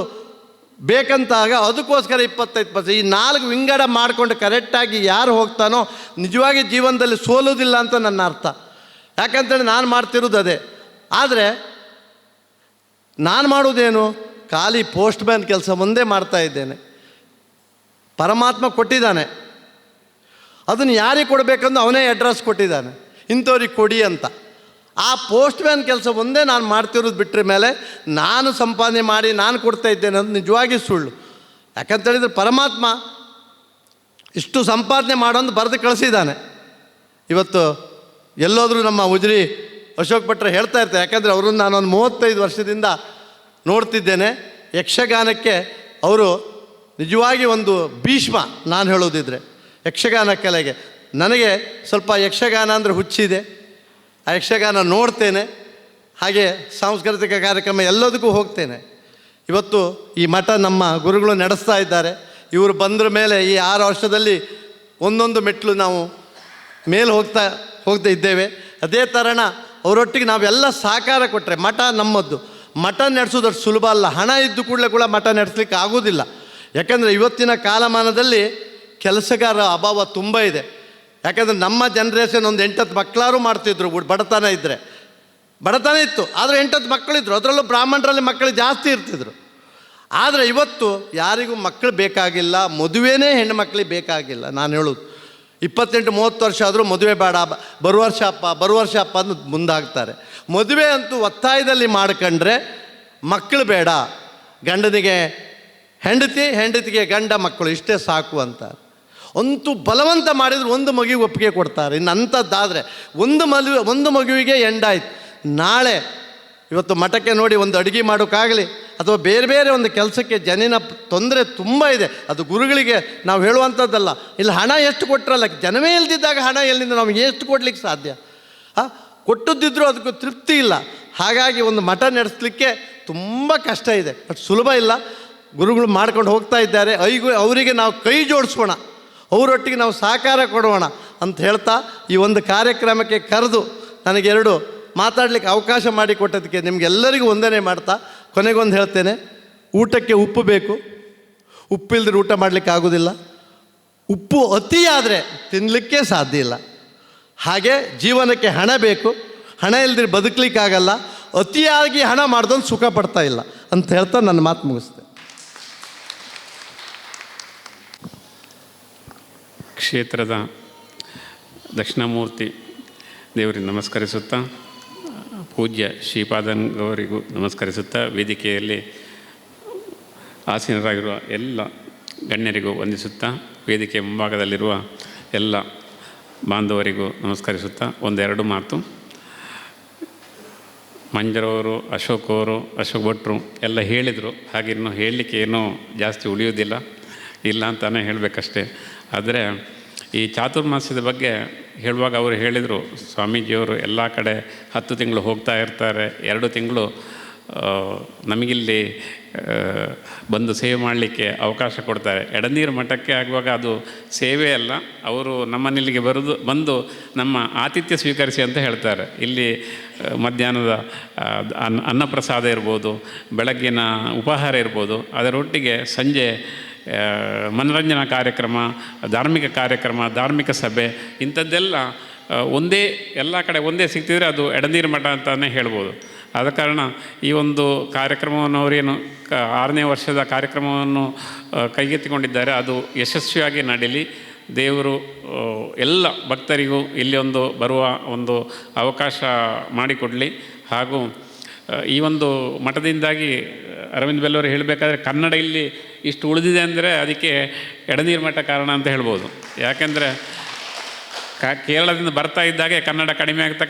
ಬೇಕಂತಾಗ ಅದಕ್ಕೋಸ್ಕರ 25%. ಈ 4 ವಿಂಗಡ ಮಾಡಿಕೊಂಡು ಕರೆಕ್ಟಾಗಿ ಯಾರು ಹೋಗ್ತಾನೋ ನಿಜವಾಗಿ ಜೀವನದಲ್ಲಿ ಸೋಲೋದಿಲ್ಲ ಅಂತ ನನ್ನ ಅರ್ಥ. ಯಾಕಂತೇಳಿ ನಾನು ಮಾಡ್ತಿರೋದು ಅದೇ. ಆದರೆ ನಾನು ಮಾಡೋದೇನು, ಖಾಲಿ ಪೋಸ್ಟ್ ಮ್ಯಾನ್ ಕೆಲಸ ಒಂದೇ ಮಾಡ್ತಾ ಇದ್ದೇನೆ. ಪರಮಾತ್ಮ ಕೊಟ್ಟಿದ್ದಾನೆ, ಅದನ್ನು ಯಾರಿಗೆ ಕೊಡಬೇಕಂದು ಅವನೇ ಅಡ್ರೆಸ್ ಕೊಟ್ಟಿದ್ದಾನೆ, ಇಂಥವ್ರಿಗೆ ಕೊಡಿ ಅಂತ. ಆ ಪೋಸ್ಟ್ ಮ್ಯಾನ್ ಕೆಲಸ ಒಂದೇ ನಾನು ಮಾಡ್ತಿರೋದು ಬಿಟ್ಟರೆ ಮೇಲೆ ನಾನು ಸಂಪಾದನೆ ಮಾಡಿ ನಾನು ಕೊಡ್ತಾ ಇದ್ದೇನೆ ಅದು ನಿಜವಾಗಿ ಸುಳ್ಳು. ಯಾಕಂತೇಳಿದರೆ ಪರಮಾತ್ಮ ಇಷ್ಟು ಸಂಪಾದನೆ ಮಾಡೋದು ಬರೆದು ಕಳಿಸಿದ್ದಾನೆ. ಇವತ್ತು ಎಲ್ಲೋದ್ರೂ ನಮ್ಮ ಉಜಿರಿ ಅಶೋಕ್ ಭಟ್ರು ಹೇಳ್ತಾ ಇರ್ತಾರೆ, ಯಾಕಂದರೆ ಅವರನ್ನು ನಾನೊಂದು 35 ವರ್ಷದಿಂದ ನೋಡ್ತಿದ್ದೇನೆ. ಯಕ್ಷಗಾನಕ್ಕೆ ಅವರು ನಿಜವಾಗಿ ಒಂದು ಭೀಷ್ಮ. ನಾನು ಹೇಳೋದಿದ್ರೆ ಯಕ್ಷಗಾನ ಕಲೆಗೆ ನನಗೆ ಸ್ವಲ್ಪ ಯಕ್ಷಗಾನ ಅಂದರೆ ಹುಚ್ಚಿದೆ. ಆ ಯಕ್ಷಗಾನ ನೋಡ್ತೇನೆ, ಹಾಗೆ ಸಾಂಸ್ಕೃತಿಕ ಕಾರ್ಯಕ್ರಮ ಎಲ್ಲದಕ್ಕೂ ಹೋಗ್ತೇನೆ. ಇವತ್ತು ಈ ಮಠ ನಮ್ಮ ಗುರುಗಳು ನಡೆಸ್ತಾ ಇದ್ದಾರೆ. ಇವರು ಬಂದ್ರ ಮೇಲೆ ಈ 6 ವರ್ಷದಲ್ಲಿ ಒಂದೊಂದು ಮೆಟ್ಲು ನಾವು ಮೇಲೆ ಹೋಗ್ತಾ ಇದ್ದೇವೆ. ಅದೇ ಥರನ ಅವರೊಟ್ಟಿಗೆ ನಾವೆಲ್ಲ ಸಹಕಾರ ಕೊಟ್ಟರೆ ಮಠ ನಮ್ಮದ್ದು. ಮಠ ನಡೆಸೋದು ಅಷ್ಟು ಸುಲಭ ಅಲ್ಲ. ಹಣ ಇದ್ದು ಕೂಡಲೇ ಕೂಡ ಮಠ ನಡೆಸಲಿಕ್ಕೆ ಆಗೋದಿಲ್ಲ. ಯಾಕಂದರೆ ಇವತ್ತಿನ ಕಾಲಮಾನದಲ್ಲಿ ಕೆಲಸಗಾರ ಅಭಾವ ತುಂಬ ಇದೆ. ಯಾಕಂದರೆ ನಮ್ಮ ಜನ್ರೇಷನ್ ಒಂದು 8-10 ಮಕ್ಕಳಾರು ಮಾಡ್ತಿದ್ರು. ಬಡತನ ಇದ್ದರೆ ಬಡತನ ಇತ್ತು, ಆದರೆ 8-10 ಮಕ್ಕಳಿದ್ರು. ಅದರಲ್ಲೂ ಬ್ರಾಹ್ಮಣರಲ್ಲಿ ಮಕ್ಕಳು ಜಾಸ್ತಿ ಇರ್ತಿದ್ರು. ಆದರೆ ಇವತ್ತು ಯಾರಿಗೂ ಮಕ್ಕಳು ಬೇಕಾಗಿಲ್ಲ, ಮದುವೆನೇ ಹೆಣ್ಣು ಮಕ್ಕಳಿಗೆ ಬೇಕಾಗಿಲ್ಲ. ನಾನು ಹೇಳೋದು 28-30 ವರ್ಷ ಆದರೂ ಮದುವೆ ಬೇಡ, ಬರುವ ವರ್ಷ ಅಪ್ಪ ಅಂತ ಮುಂದಾಗ್ತಾರೆ. ಮದುವೆ ಅಂತೂ ಒತ್ತಾಯದಲ್ಲಿ ಮಾಡ್ಕೊಂಡ್ರೆ ಮಕ್ಕಳು ಬೇಡ, ಗಂಡನಿಗೆ ಹೆಂಡತಿ, ಹೆಂಡತಿಗೆ ಗಂಡ, ಮಕ್ಕಳು ಇಷ್ಟೇ ಸಾಕು ಅಂತ. ಅಂತೂ ಬಲವಂತ ಮಾಡಿದ್ರು ಒಂದು ಮಗುವಿಗೆ ಒಪ್ಪಿಗೆ ಕೊಡ್ತಾರೆ. ಇನ್ನು ಅಂಥದ್ದಾದರೆ ಒಂದು ಮಗುವಿಗೆ ಎಂಡಾಯ್ತು. ನಾಳೆ ಇವತ್ತು ಮಠಕ್ಕೆ ನೋಡಿ ಒಂದು ಅಡುಗೆ ಮಾಡೋಕ್ಕಾಗಲಿ ಅಥವಾ ಬೇರೆ ಬೇರೆ ಒಂದು ಕೆಲಸಕ್ಕೆ ಜನಿನ ತೊಂದರೆ ತುಂಬ ಇದೆ. ಅದು ಗುರುಗಳಿಗೆ ನಾವು ಹೇಳುವಂಥದ್ದಲ್ಲ. ಇಲ್ಲಿ ಹಣ ಎಷ್ಟು ಕೊಟ್ಟರಲ್ಲ, ಜನವೇ ಇಲ್ದಿದ್ದಾಗ ಹಣ ಎಲ್ಲಿಂದ ನಮಗೆ ಎಷ್ಟು ಕೊಡ್ಲಿಕ್ಕೆ ಸಾಧ್ಯ? ಕೊಟ್ಟದ್ದಿದ್ರೂ ಅದಕ್ಕೂ ತೃಪ್ತಿ ಇಲ್ಲ. ಹಾಗಾಗಿ ಒಂದು ಮಠ ನಡೆಸಲಿಕ್ಕೆ ತುಂಬ ಕಷ್ಟ ಇದೆ, ಬಟ್ ಸುಲಭ ಇಲ್ಲ. ಗುರುಗಳು ಮಾಡ್ಕೊಂಡು ಹೋಗ್ತಾ ಇದ್ದಾರೆ. ಅವರಿಗೆ ನಾವು ಕೈ ಜೋಡಿಸೋಣ, ಅವರೊಟ್ಟಿಗೆ ನಾವು ಸಹಕಾರ ಕೊಡೋಣ ಅಂತ ಹೇಳ್ತಾ ಈ ಒಂದು ಕಾರ್ಯಕ್ರಮಕ್ಕೆ ಕರೆದು ನನಗೆ 2 ಮಾತಾಡಲಿಕ್ಕೆ ಅವಕಾಶ ಮಾಡಿಕೊಟ್ಟದಕ್ಕೆ ನಿಮಗೆಲ್ಲರಿಗೂ ವಂದನೆ ಮಾಡ್ತಾ ಕೊನೆಗೊಂದು ಹೇಳ್ತೇನೆ. ಊಟಕ್ಕೆ ಉಪ್ಪು ಬೇಕು, ಉಪ್ಪಿಲ್ಲದ್ರೆ ಊಟ ಮಾಡಲಿಕ್ಕೆ ಆಗೋದಿಲ್ಲ. ಉಪ್ಪು ಅತಿಯಾದರೆ ತಿನ್ನಲಿಕ್ಕೆ ಸಾಧ್ಯ ಇಲ್ಲ. ಹಾಗೆ ಜೀವನಕ್ಕೆ ಹಣ ಬೇಕು, ಹಣ ಇಲ್ಲದ್ರೆ ಬದುಕಲಿಕ್ಕಾಗಲ್ಲ. ಅತಿಯಾಗಿ ಹಣ ಮಾಡ್ದೊಂದು ಸುಖ ಪಡ್ತಾ ಇಲ್ಲ ಅಂತ ಹೇಳ್ತಾ ನನ್ನ ಮಾತು ಮುಗಿಸ್ತೆ. ಕ್ಷೇತ್ರದ ದಕ್ಷಿಣಾಮೂರ್ತಿ ದೇವರಿಗೆ ನಮಸ್ಕರಿಸುತ್ತಾ, ಪೂಜ್ಯ ಶ್ರೀಪಾದಂಗವರಿಗೂ ನಮಸ್ಕರಿಸುತ್ತಾ, ವೇದಿಕೆಯಲ್ಲಿ ಆಸೀನರಾಗಿರುವ ಎಲ್ಲ ಗಣ್ಯರಿಗೂ ವಂದಿಸುತ್ತಾ, ವೇದಿಕೆ ಮುಂಭಾಗದಲ್ಲಿರುವ ಎಲ್ಲ ಬಾಂಧವರಿಗೂ ನಮಸ್ಕರಿಸುತ್ತಾ 1-2 ಮಾತು. ಮಂಜರವರು, ಅಶೋಕ್ ಭಟ್ರು ಎಲ್ಲ ಹೇಳಿದರು. ಹಾಗೆ ಇನ್ನೂ ಹೇಳಲಿಕ್ಕೆ ಏನೂ ಜಾಸ್ತಿ ಉಳಿಯೋದಿಲ್ಲ, ಇಲ್ಲ ಅಂತಾನೆ ಹೇಳಬೇಕಷ್ಟೇ. ಆದರೆ ಈ ಚಾತುರ್ಮಾಸ್ಯದ ಬಗ್ಗೆ ಹೇಳುವಾಗ ಅವರು ಹೇಳಿದರು, ಸ್ವಾಮೀಜಿಯವರು ಎಲ್ಲ ಕಡೆ 10 ತಿಂಗಳು ಹೋಗ್ತಾ ಇರ್ತಾರೆ, 2 ತಿಂಗಳು ನಮಗಿಲ್ಲಿ ಬಂದು ಸೇವೆ ಮಾಡಲಿಕ್ಕೆ ಅವಕಾಶ ಕೊಡ್ತಾರೆ. ಎಡನೀರು ಮಠಕ್ಕೆ ಆಗುವಾಗ ಅದು ಸೇವೆ ಅಲ್ಲ, ಅವರು ನಮ್ಮನ್ನಿಲ್ಲಿಗೆ ಬಂದು ನಮ್ಮ ಆತಿಥ್ಯ ಸ್ವೀಕರಿಸಿ ಅಂತ ಹೇಳ್ತಾರೆ. ಇಲ್ಲಿ ಮಧ್ಯಾಹ್ನದ ಅನ್ನಪ್ರಸಾದ ಇರ್ಬೋದು, ಬೆಳಗ್ಗಿನ ಉಪಹಾರ ಇರ್ಬೋದು, ಅದರೊಟ್ಟಿಗೆ ಸಂಜೆ ಮನರಂಜನಾ ಕಾರ್ಯಕ್ರಮ, ಧಾರ್ಮಿಕ ಕಾರ್ಯಕ್ರಮ, ಧಾರ್ಮಿಕ ಸಭೆ ಇಂಥದ್ದೆಲ್ಲ ಎಲ್ಲ ಕಡೆ ಒಂದೇ ಸಿಗ್ತಿದ್ರೆ ಅದು ಎಡನೀರು ಮಠ ಅಂತಲೇ ಹೇಳ್ಬೋದು. ಆದ ಕಾರಣ ಈ ಒಂದು ಕಾರ್ಯಕ್ರಮವನ್ನು ಅವರೇನು 6ನೇ ವರ್ಷದ ಕಾರ್ಯಕ್ರಮವನ್ನು ಕೈಗೆತ್ತಿಕೊಂಡಿದ್ದಾರೆ, ಅದು ಯಶಸ್ವಿಯಾಗಿ ನಡೀಲಿ. ದೇವರು ಎಲ್ಲ ಭಕ್ತರಿಗೂ ಇಲ್ಲಿ ಒಂದು ಬರುವ ಒಂದು ಅವಕಾಶ ಮಾಡಿಕೊಡಲಿ. ಹಾಗೂ ಈ ಒಂದು ಮಠದಿಂದಾಗಿ ಅರವಿಂದ್ ಬೆಲ್ಲವರು ಹೇಳಬೇಕಾದ್ರೆ ಕನ್ನಡ ಇಲ್ಲಿ ಇಷ್ಟು ಉಳಿದಿದೆ ಅಂದರೆ ಅದಕ್ಕೆ ಎಡನೀರು ಮಠ ಕಾರಣ ಅಂತ ಹೇಳ್ಬೋದು. ಯಾಕೆಂದರೆ ಕೇರಳದಿಂದ ಬರ್ತಾ ಇದ್ದಾಗೆ ಕನ್ನಡ ಕಡಿಮೆ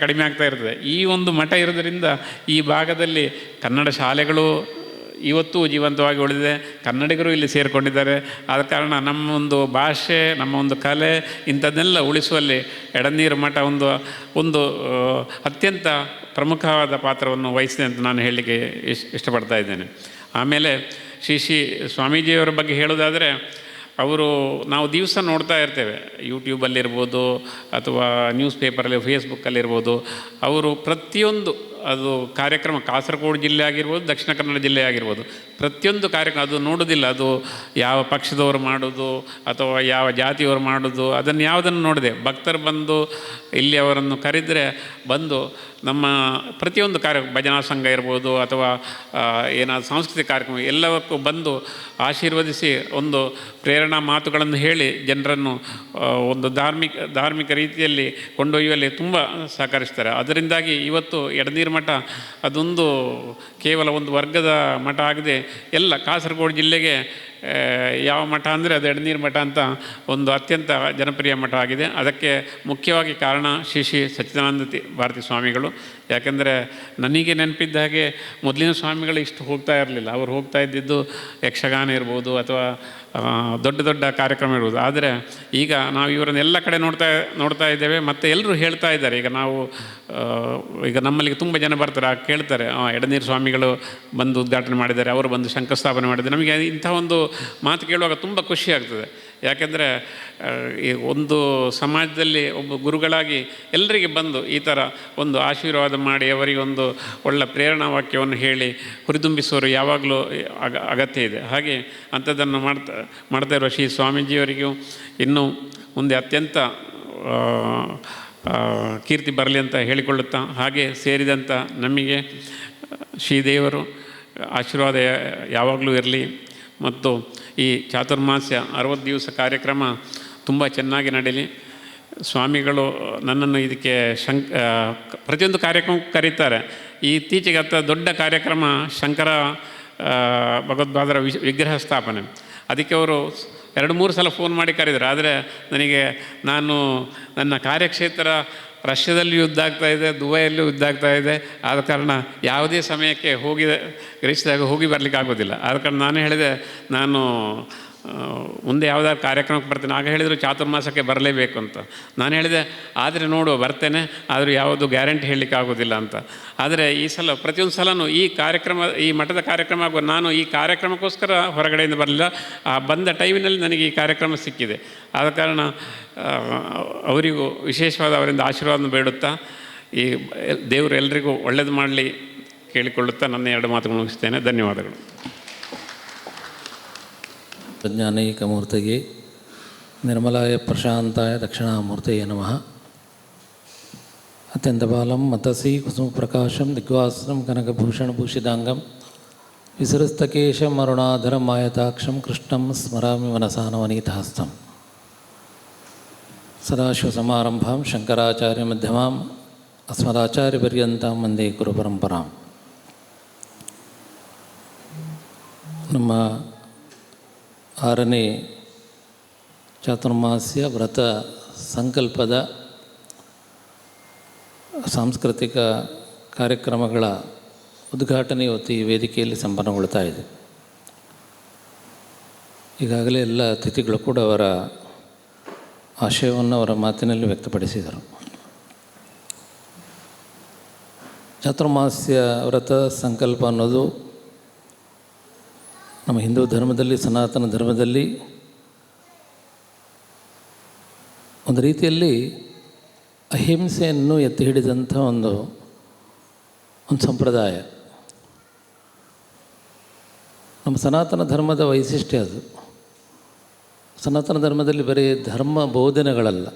ಆಗ್ತಾ ಇರ್ತದೆ. ಈ ಒಂದು ಮಠ ಇರೋದರಿಂದ ಈ ಭಾಗದಲ್ಲಿ ಕನ್ನಡ ಶಾಲೆಗಳು ಇವತ್ತೂ ಜೀವಂತವಾಗಿ ಉಳಿದಿದೆ, ಕನ್ನಡಿಗರು ಇಲ್ಲಿ ಸೇರಿಕೊಂಡಿದ್ದಾರೆ. ಆದ ಕಾರಣ ನಮ್ಮ ಒಂದು ಭಾಷೆ, ನಮ್ಮ ಒಂದು ಕಲೆ ಇಂಥದ್ದನ್ನೆಲ್ಲ ಉಳಿಸುವಲ್ಲಿ ಎಡನೀರು ಮಠ ಒಂದು ಅತ್ಯಂತ ಪ್ರಮುಖವಾದ ಪಾತ್ರವನ್ನು ವಹಿಸಿದೆ ಅಂತ ನಾನು ಹೇಳಲಿಕ್ಕೆ ಇಷ್ಟಪಡ್ತಾ ಇದ್ದೇನೆ. ಆಮೇಲೆ ಶ್ರೀ ಸ್ವಾಮೀಜಿಯವರ ಬಗ್ಗೆ ಹೇಳೋದಾದರೆ, ನಾವು ದಿವಸ ನೋಡ್ತಾ ಇರ್ತೇವೆ, ಯೂಟ್ಯೂಬಲ್ಲಿರ್ಬೋದು ಅಥವಾ ನ್ಯೂಸ್ ಪೇಪರಲ್ಲಿ, ಫೇಸ್ಬುಕ್ಕಲ್ಲಿರ್ಬೋದು, ಅವರು ಪ್ರತಿಯೊಂದು ಅದು ಕಾರ್ಯಕ್ರಮ, ಕಾಸರಗೋಡು ಜಿಲ್ಲೆ ಆಗಿರ್ಬೋದು, ದಕ್ಷಿಣ ಕನ್ನಡ ಜಿಲ್ಲೆ ಆಗಿರ್ಬೋದು, ಪ್ರತಿಯೊಂದು ಕಾರ್ಯಕ್ರಮ ಅದು ನೋಡೋದಿಲ್ಲ, ಅದು ಯಾವ ಪಕ್ಷದವರು ಮಾಡೋದು ಅಥವಾ ಯಾವ ಜಾತಿಯವರು ಮಾಡೋದು, ಅದನ್ನು ಯಾವುದನ್ನು ನೋಡಿದೆ ಭಕ್ತರು ಬಂದು ಇಲ್ಲಿ ಅವರನ್ನು ಕರೆದರೆ ಬಂದು ನಮ್ಮ ಪ್ರತಿಯೊಂದು ಭಜನಾ ಸಂಘ ಇರ್ಬೋದು ಅಥವಾ ಏನಾದರೂ ಸಾಂಸ್ಕೃತಿಕ ಕಾರ್ಯಕ್ರಮ ಎಲ್ಲವಕ್ಕೂ ಬಂದು ಆಶೀರ್ವದಿಸಿ ಒಂದು ಪ್ರೇರಣಾ ಮಾತುಗಳನ್ನು ಹೇಳಿ ಜನರನ್ನು ಒಂದು ಧಾರ್ಮಿಕ ರೀತಿಯಲ್ಲಿ ಕೊಂಡೊಯ್ಯುವಲ್ಲಿ ತುಂಬ ಸಹಕರಿಸ್ತಾರೆ. ಅದರಿಂದಾಗಿ ಇವತ್ತು ಎಡನೀರು ಮಠ ಅದೊಂದು ಕೇವಲ ಒಂದು ವರ್ಗದ ಮಠ ಆಗದೆ ಎಲ್ಲ ಕಾಸರಗೋಡು ಜಿಲ್ಲೆಗೆ ಯಾವ ಮಠ ಅಂದರೆ ಅದು ಎಡನೀರು ಮಠ ಅಂತ ಒಂದು ಅತ್ಯಂತ ಜನಪ್ರಿಯ ಮಠ ಆಗಿದೆ. ಅದಕ್ಕೆ ಮುಖ್ಯವಾಗಿ ಕಾರಣ ಶ್ರೀ ಸಚ್ಚಿದಾನಂದ ಭಾರತಿ ಸ್ವಾಮಿಗಳು. ಯಾಕೆಂದರೆ ನನಗೆ ನೆನಪಿದ್ದ ಹಾಗೆ ಮೊದಲಿನ ಸ್ವಾಮಿಗಳು ಇಷ್ಟು ಹೋಗ್ತಾ ಇರಲಿಲ್ಲ. ಅವರು ಹೋಗ್ತಾ ಇದ್ದಿದ್ದು ಯಕ್ಷಗಾನ ಇರ್ಬೋದು ಅಥವಾ ದೊಡ್ಡ ದೊಡ್ಡ ಕಾರ್ಯಕ್ರಮ ಇರ್ಬೋದು. ಆದರೆ ಈಗ ನಾವು ಇವರನ್ನೆಲ್ಲ ಕಡೆ ನೋಡ್ತಾ ಇದ್ದೇವೆ. ಮತ್ತು ಎಲ್ಲರೂ ಹೇಳ್ತಾ ಇದ್ದಾರೆ, ಈಗ ನಮ್ಮಲ್ಲಿಗೆ ತುಂಬ ಜನ ಬರ್ತಾರೆ, ಕೇಳ್ತಾರೆ, ಎಡನೀರು ಸ್ವಾಮಿಗಳು ಬಂದು ಉದ್ಘಾಟನೆ ಮಾಡಿದ್ದಾರೆ, ಅವರು ಬಂದು ಶಂಕುಸ್ಥಾಪನೆ ಮಾಡಿದ್ದಾರೆ. ನಮಗೆ ಇಂಥ ಒಂದು ಮಾತು ಕೇಳುವಾಗ ತುಂಬ ಖುಷಿ ಆಗ್ತದೆ. ಯಾಕೆಂದರೆ ಈ ಒಂದು ಸಮಾಜದಲ್ಲಿ ಒಬ್ಬ ಗುರುಗಳಾಗಿ ಎಲ್ಲರಿಗೆ ಬಂದು ಈ ಥರ ಒಂದು ಆಶೀರ್ವಾದ ಮಾಡಿ ಅವರಿಗೆ ಒಂದು ಒಳ್ಳೆ ಪ್ರೇರಣಾ ವಾಕ್ಯವನ್ನು ಹೇಳಿ ಹುರಿದುಂಬಿಸೋರು ಯಾವಾಗಲೂ ಅಗತ್ಯ ಇದೆ. ಹಾಗೆ ಅಂಥದ್ದನ್ನು ಮಾಡ್ತಾ ಇರುವ ಶ್ರೀ ಸ್ವಾಮೀಜಿಯವರಿಗೂ ಇನ್ನೂ ಮುಂದೆ ಅತ್ಯಂತ ಕೀರ್ತಿ ಬರಲಿ ಅಂತ ಹೇಳಿಕೊಳ್ಳುತ್ತಾ, ಹಾಗೆ ಸೇರಿದಂಥ ನಮಗೆ ಶ್ರೀದೇವರು ಆಶೀರ್ವಾದ ಯಾವಾಗಲೂ ಇರಲಿ. ಮತ್ತು ಈ ಚಾತುರ್ಮಾಸ್ಯ 60 ದಿವಸ ಕಾರ್ಯಕ್ರಮ ತುಂಬ ಚೆನ್ನಾಗಿ ನಡೀಲಿ. ಸ್ವಾಮಿಗಳು ನನ್ನನ್ನು ಇದಕ್ಕೆ ಪ್ರತಿಯೊಂದು ಕಾರ್ಯಕ್ರಮಕ್ಕೂ ಕರೀತಾರೆ. ಇತ್ತೀಚೆಗೆ ದೊಡ್ಡ ಕಾರ್ಯಕ್ರಮ ಶಂಕರ ಭಗವದ್ಪಾದರ ವಿಗ್ರಹ ಸ್ಥಾಪನೆ, ಅದಕ್ಕೆ ಅವರು 2-3 ಸಲ ಫೋನ್ ಮಾಡಿ ಕರೆದರು. ಆದರೆ ನನ್ನ ಕಾರ್ಯಕ್ಷೇತ್ರ ರಷ್ಯಾದಲ್ಲಿ ಯುದ್ಧ ಆಗ್ತಾಯಿದೆ, ದುಬೈಯಲ್ಲೂ ಯುದ್ಧ ಆಗ್ತಾಯಿದೆ. ಆದ ಕಾರಣ ಯಾವುದೇ ಸಮಯಕ್ಕೆ ಗ್ರಹಿಸಿದಾಗ ಹೋಗಿ ಬರಲಿಕ್ಕೆ ಆಗೋದಿಲ್ಲ. ಆದ ಕಾರಣ ನಾನು ಹೇಳಿದೆ, ನಾನು ಮುಂದೆ ಯಾವುದಾದ್ರು ಕಾರ್ಯಕ್ರಮಕ್ಕೆ ಬರ್ತೇನೆ. ಆಗ ಹೇಳಿದರು ಚಾತುರ್ಮಾಸಕ್ಕೆ ಬರಲೇಬೇಕು ಅಂತ. ನಾನು ಹೇಳಿದೆ, ಆದರೆ ನೋಡುವ ಬರ್ತೇನೆ, ಆದರೂ ಯಾವುದು ಗ್ಯಾರಂಟಿ ಹೇಳಲಿಕ್ಕೆ ಆಗೋದಿಲ್ಲ ಅಂತ. ಆದರೆ ಈ ಸಲ ಪ್ರತಿಯೊಂದು ಸಲವೂ ಈ ಮಠದ ಕಾರ್ಯಕ್ರಮ ಆಗುವ ನಾನು ಈ ಕಾರ್ಯಕ್ರಮಕ್ಕೋಸ್ಕರ ಹೊರಗಡೆಯಿಂದ ಬರಲಿಲ್ಲ. ಆ ಬಂದ ಟೈಮಿನಲ್ಲಿ ನನಗೆ ಈ ಕಾರ್ಯಕ್ರಮ ಸಿಕ್ಕಿದೆ. ಆದ ಕಾರಣ ಅವರಿಗೂ ವಿಶೇಷವಾದ ಅವರಿಂದ ಆಶೀರ್ವಾದವನ್ನು ಬೇಡುತ್ತಾ ಈ ದೇವರು ಎಲ್ಲರಿಗೂ ಒಳ್ಳೆಯದು ಮಾಡಲಿ ಕೇಳಿಕೊಳ್ಳುತ್ತಾ ನನ್ನ 2 ಮಾತುಗಳು ಮುಗಿಸ್ತೇನೆ. ಧನ್ಯವಾದಗಳು. ಜ್ಞಾನೈಕಮೂರ್ತಿಗೆ ನಿರ್ಮಲಾಯ ಪ್ರಶಾಂತಾಯ ದಕ್ಷಿಣಾಮೂರ್ತಯೇ ನಮಃ. ಅತ್ಯಂತ ಬಾಲಂ ಮತಸಿ ಕುಸುಮಪ್ರಕಾಶಂ ದಿಗ್ವಾಸಂ ಕನಕಭೂಷಣಭೂಷಿತಾಂಗಂ ವಿಸೃಸ್ತಕೇಶಂ ಅರುಣಾಧರಂ ಮಾಯತಾಕ್ಷಂ ಕೃಷ್ಣಂ ಸ್ಮರಾಮಿ ಮನಸಾನವನೀತಹಸ್ತಂ. ಸದಾಶಿವಸಮಾರಂಭಾಂ ಶಂಕರಾಚಾರ್ಯಮಧ್ಯಮಾಂ ಅಸ್ಮದಾಚಾರ್ಯಪರ್ಯಂತಾಂ ವಂದೇ ಗುರುಪರಂಪರಾಂ. ನಮ್ಮ 6ನೇ ಚಾತುರ್ಮಾಸ್ಯ ವ್ರತ ಸಂಕಲ್ಪದ ಸಾಂಸ್ಕೃತಿಕ ಕಾರ್ಯಕ್ರಮಗಳ ಉದ್ಘಾಟನೆ ಇವತ್ತು ಈ ವೇದಿಕೆಯಲ್ಲಿ ಸಂಪನ್ನಗೊಳ್ತಾ ಇದೆ. ಈಗಾಗಲೇ ಎಲ್ಲ ಅತಿಥಿಗಳು ಕೂಡ ಅವರ ಆಶಯವನ್ನು ಅವರ ಮಾತಿನಲ್ಲಿ ವ್ಯಕ್ತಪಡಿಸಿದರು. ಚಾತುರ್ಮಾಸ್ಯ ವ್ರತ ಸಂಕಲ್ಪ ಅನ್ನೋದು ನಮ್ಮ ಹಿಂದೂ ಧರ್ಮದಲ್ಲಿ, ಸನಾತನ ಧರ್ಮದಲ್ಲಿ ಒಂದು ರೀತಿಯಲ್ಲಿ ಅಹಿಂಸೆಯನ್ನು ಎತ್ತಿ ಹಿಡಿದಂಥ ಒಂದು ಸಂಪ್ರದಾಯ. ನಮ್ಮ ಸನಾತನ ಧರ್ಮದ ವೈಶಿಷ್ಟ್ಯ ಅದು. ಸನಾತನ ಧರ್ಮದಲ್ಲಿ ಬರೀ ಧರ್ಮ ಬೋಧನೆಗಳಲ್ಲ,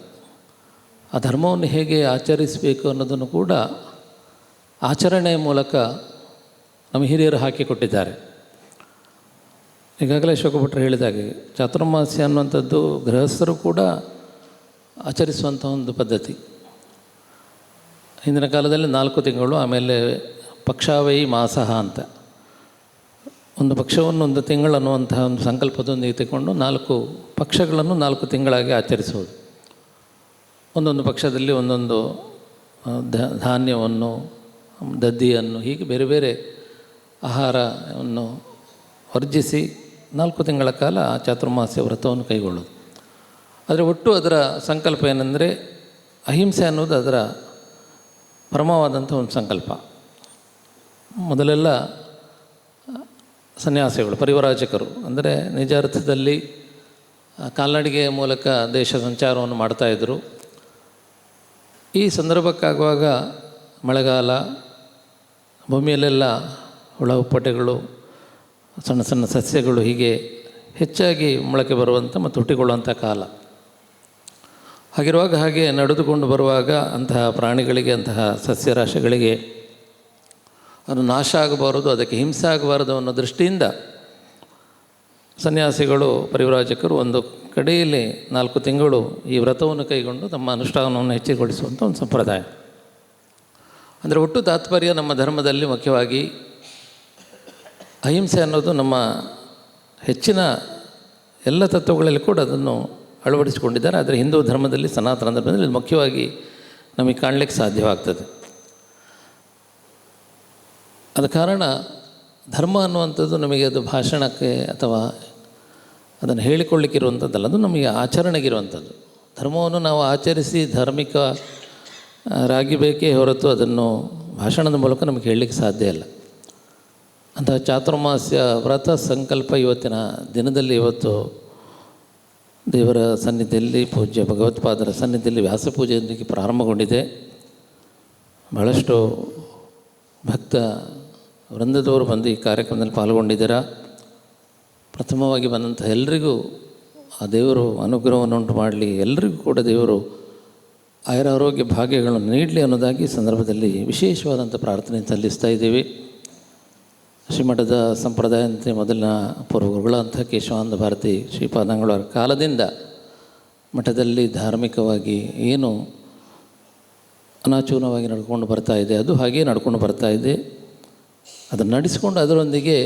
ಆ ಧರ್ಮವನ್ನು ಹೇಗೆ ಆಚರಿಸಬೇಕು ಅನ್ನೋದನ್ನು ಕೂಡ ಆಚರಣೆಯ ಮೂಲಕ ನಮ್ಮ ಹಿರಿಯರು ಹಾಕಿಕೊಟ್ಟಿದ್ದಾರೆ. ಈಗಾಗಲೇ ಅಶೋಕ ಭಟ್ರು ಹೇಳಿದಾಗೆ ಚಾತುರ್ಮಾಸ್ಯ ಅನ್ನುವಂಥದ್ದು ಗೃಹಸ್ಥರು ಕೂಡ ಆಚರಿಸುವಂಥ ಒಂದು ಪದ್ಧತಿ. ಹಿಂದಿನ ಕಾಲದಲ್ಲಿ 4 ತಿಂಗಳು, ಆಮೇಲೆ ಪಕ್ಷಾವೈ ಮಾಸಃ ಅಂತ ಒಂದು ಪಕ್ಷವನ್ನು 1 ತಿಂಗಳು ಅನ್ನುವಂತಹ ಒಂದು ಸಂಕಲ್ಪದೊಂದಿಗೆ ತಗೊಂಡು 4 ಪಕ್ಷಗಳನ್ನು 4 ತಿಂಗಳಾಗಿ ಆಚರಿಸುವುದು. ಒಂದೊಂದು ಪಕ್ಷದಲ್ಲಿ ಒಂದೊಂದು ಧಾನ್ಯವನ್ನು, ದದ್ದಿಯನ್ನು, ಹೀಗೆ ಬೇರೆ ಬೇರೆ ಆಹಾರವನ್ನು ವರ್ಜಿಸಿ 4 ತಿಂಗಳ ಕಾಲ ಆ ಚಾತುರ್ಮಾಸ್ಯ ವ್ರತವನ್ನು ಕೈಗೊಳ್ಳೋದು. ಆದರೆ ಒಟ್ಟು ಅದರ ಸಂಕಲ್ಪ ಏನೆಂದರೆ ಅಹಿಂಸೆ ಅನ್ನೋದು ಅದರ ಪರಮವಾದಂಥ ಒಂದು ಸಂಕಲ್ಪ. ಮೊದಲೆಲ್ಲ ಸನ್ಯಾಸಿಗಳು, ಪರಿವರಾಜಕರು, ಅಂದರೆ ನಿಜ ಅರ್ಥದಲ್ಲಿ ಕಾಲ್ನಡಿಗೆಯ ಮೂಲಕ ದೇಶ ಸಂಚಾರವನ್ನು ಮಾಡ್ತಾಯಿದ್ರು. ಈ ಸಂದರ್ಭಕ್ಕಾಗುವಾಗ ಮಳೆಗಾಲ, ಭೂಮಿಯಲ್ಲೆಲ್ಲ ಹುಳ ಹುಪ್ಪಟೆಗಳು, ಸಣ್ಣ ಸಣ್ಣ ಸಸ್ಯಗಳು ಹೀಗೆ ಹೆಚ್ಚಾಗಿ ಮೊಳಕೆ ಬರುವಂಥ ಮತ್ತು ಹುಟ್ಟಿಕೊಳ್ಳುವಂಥ ಕಾಲ. ಹಾಗಿರುವಾಗ ಹಾಗೆ ನಡೆದುಕೊಂಡು ಬರುವಾಗ ಅಂತಹ ಪ್ರಾಣಿಗಳಿಗೆ, ಅಂತಹ ಸಸ್ಯರಾಶಿಗಳಿಗೆ ಅದು ನಾಶ ಆಗಬಾರದು, ಅದಕ್ಕೆ ಹಿಂಸೆ ಆಗಬಾರದು ಅನ್ನೋ ದೃಷ್ಟಿಯಿಂದ ಸನ್ಯಾಸಿಗಳು, ಪರಿವ್ರಾಜಕರು ಒಂದು ಕಡೆಯಲ್ಲಿ 4 ತಿಂಗಳು ಈ ವ್ರತವನ್ನು ಕೈಗೊಂಡು ತಮ್ಮ ಅನುಷ್ಠಾನವನ್ನು ಹೆಚ್ಚಿಗೊಳಿಸುವಂಥ ಒಂದು ಸಂಪ್ರದಾಯ. ಅಂದರೆ ಒಟ್ಟು ತಾತ್ಪರ್ಯ ನಮ್ಮ ಧರ್ಮದಲ್ಲಿ ಮುಖ್ಯವಾಗಿ ಅಹಿಂಸೆ ಅನ್ನೋದು ನಮ್ಮ ಹೆಚ್ಚಿನ ಎಲ್ಲ ತತ್ವಗಳಲ್ಲಿ ಕೂಡ ಅದನ್ನು ಅಳವಡಿಸಿಕೊಂಡಿದ್ದಾರೆ. ಆದರೆ ಹಿಂದೂ ಧರ್ಮದಲ್ಲಿ, ಸನಾತನ ಧರ್ಮದಲ್ಲಿ ಇದು ಮುಖ್ಯವಾಗಿ ನಮಗೆ ಕಾಣಲಿಕ್ಕೆ ಸಾಧ್ಯವಾಗ್ತದೆ. ಆದ ಕಾರಣ ಧರ್ಮ ಅನ್ನುವಂಥದ್ದು ನಮಗೆ ಅದು ಭಾಷಣಕ್ಕೆ ಅಥವಾ ಅದನ್ನು ಹೇಳಿಕೊಳ್ಳಿಕ್ಕಿರುವಂಥದ್ದಲ್ಲ, ಅದು ನಮಗೆ ಆಚರಣೆಗಿರುವಂಥದ್ದು. ಧರ್ಮವನ್ನು ನಾವು ಆಚರಿಸಿ ಧಾರ್ಮಿಕರಾಗಿ ಬೇಕೇ ಹೊರತು ಅದನ್ನು ಭಾಷಣದ ಮೂಲಕ ನಮಗೆ ಹೇಳಲಿಕ್ಕೆ ಸಾಧ್ಯ ಇಲ್ಲ. ಅಂತಹ ಚಾತುರ್ಮಾಸ್ಯ ವ್ರತ ಸಂಕಲ್ಪ ಇವತ್ತಿನ ದಿನದಲ್ಲಿ, ಇವತ್ತು ದೇವರ ಸನ್ನಿಧಿಯಲ್ಲಿ, ಪೂಜ್ಯ ಭಗವತ್ಪಾದರ ಸನ್ನಿಧಿಯಲ್ಲಿ ವ್ಯಾಸಪೂಜೆಯೊಂದಿಗೆ ಪ್ರಾರಂಭಗೊಂಡಿದೆ. ಬಹಳಷ್ಟು ಭಕ್ತ ವೃಂದದವರು ಬಂದು ಈ ಕಾರ್ಯಕ್ರಮದಲ್ಲಿ ಪಾಲ್ಗೊಂಡಿದ್ದೀರಾ. ಪ್ರಥಮವಾಗಿ ಬಂದಂಥ ಎಲ್ಲರಿಗೂ ಆ ದೇವರು ಅನುಗ್ರಹವನ್ನುಂಟು ಮಾಡಲಿ, ಎಲ್ಲರಿಗೂ ಕೂಡ ದೇವರು ಆಯುರಾರೋಗ್ಯ ಭಾಗ್ಯಗಳನ್ನು ನೀಡಲಿ ಅನ್ನೋದಾಗಿ ಈ ಸಂದರ್ಭದಲ್ಲಿ ವಿಶೇಷವಾದಂಥ ಪ್ರಾರ್ಥನೆ ಸಲ್ಲಿಸ್ತಾ ಇದ್ದೀವಿ. ಶ್ರೀಮಠದ ಸಂಪ್ರದಾಯಂತೆ ಮೊದಲಿನ ಪೂರ್ವಗುರುಗಳಂಥ ಕೇಶವಾನಂದ ಭಾರತಿ ಶ್ರೀಪಾದಂಗಳವರ ಕಾಲದಿಂದ ಮಠದಲ್ಲಿ ಧಾರ್ಮಿಕವಾಗಿ ಏನು ಅನಾಚೂನವಾಗಿ ನಡ್ಕೊಂಡು ಬರ್ತಾ ಇದೆ, ಅದು ಹಾಗೇ ನಡ್ಕೊಂಡು ಬರ್ತಾ ಇದೆ. ಅದನ್ನು ನಡೆಸಿಕೊಂಡು ಅದರೊಂದಿಗೆ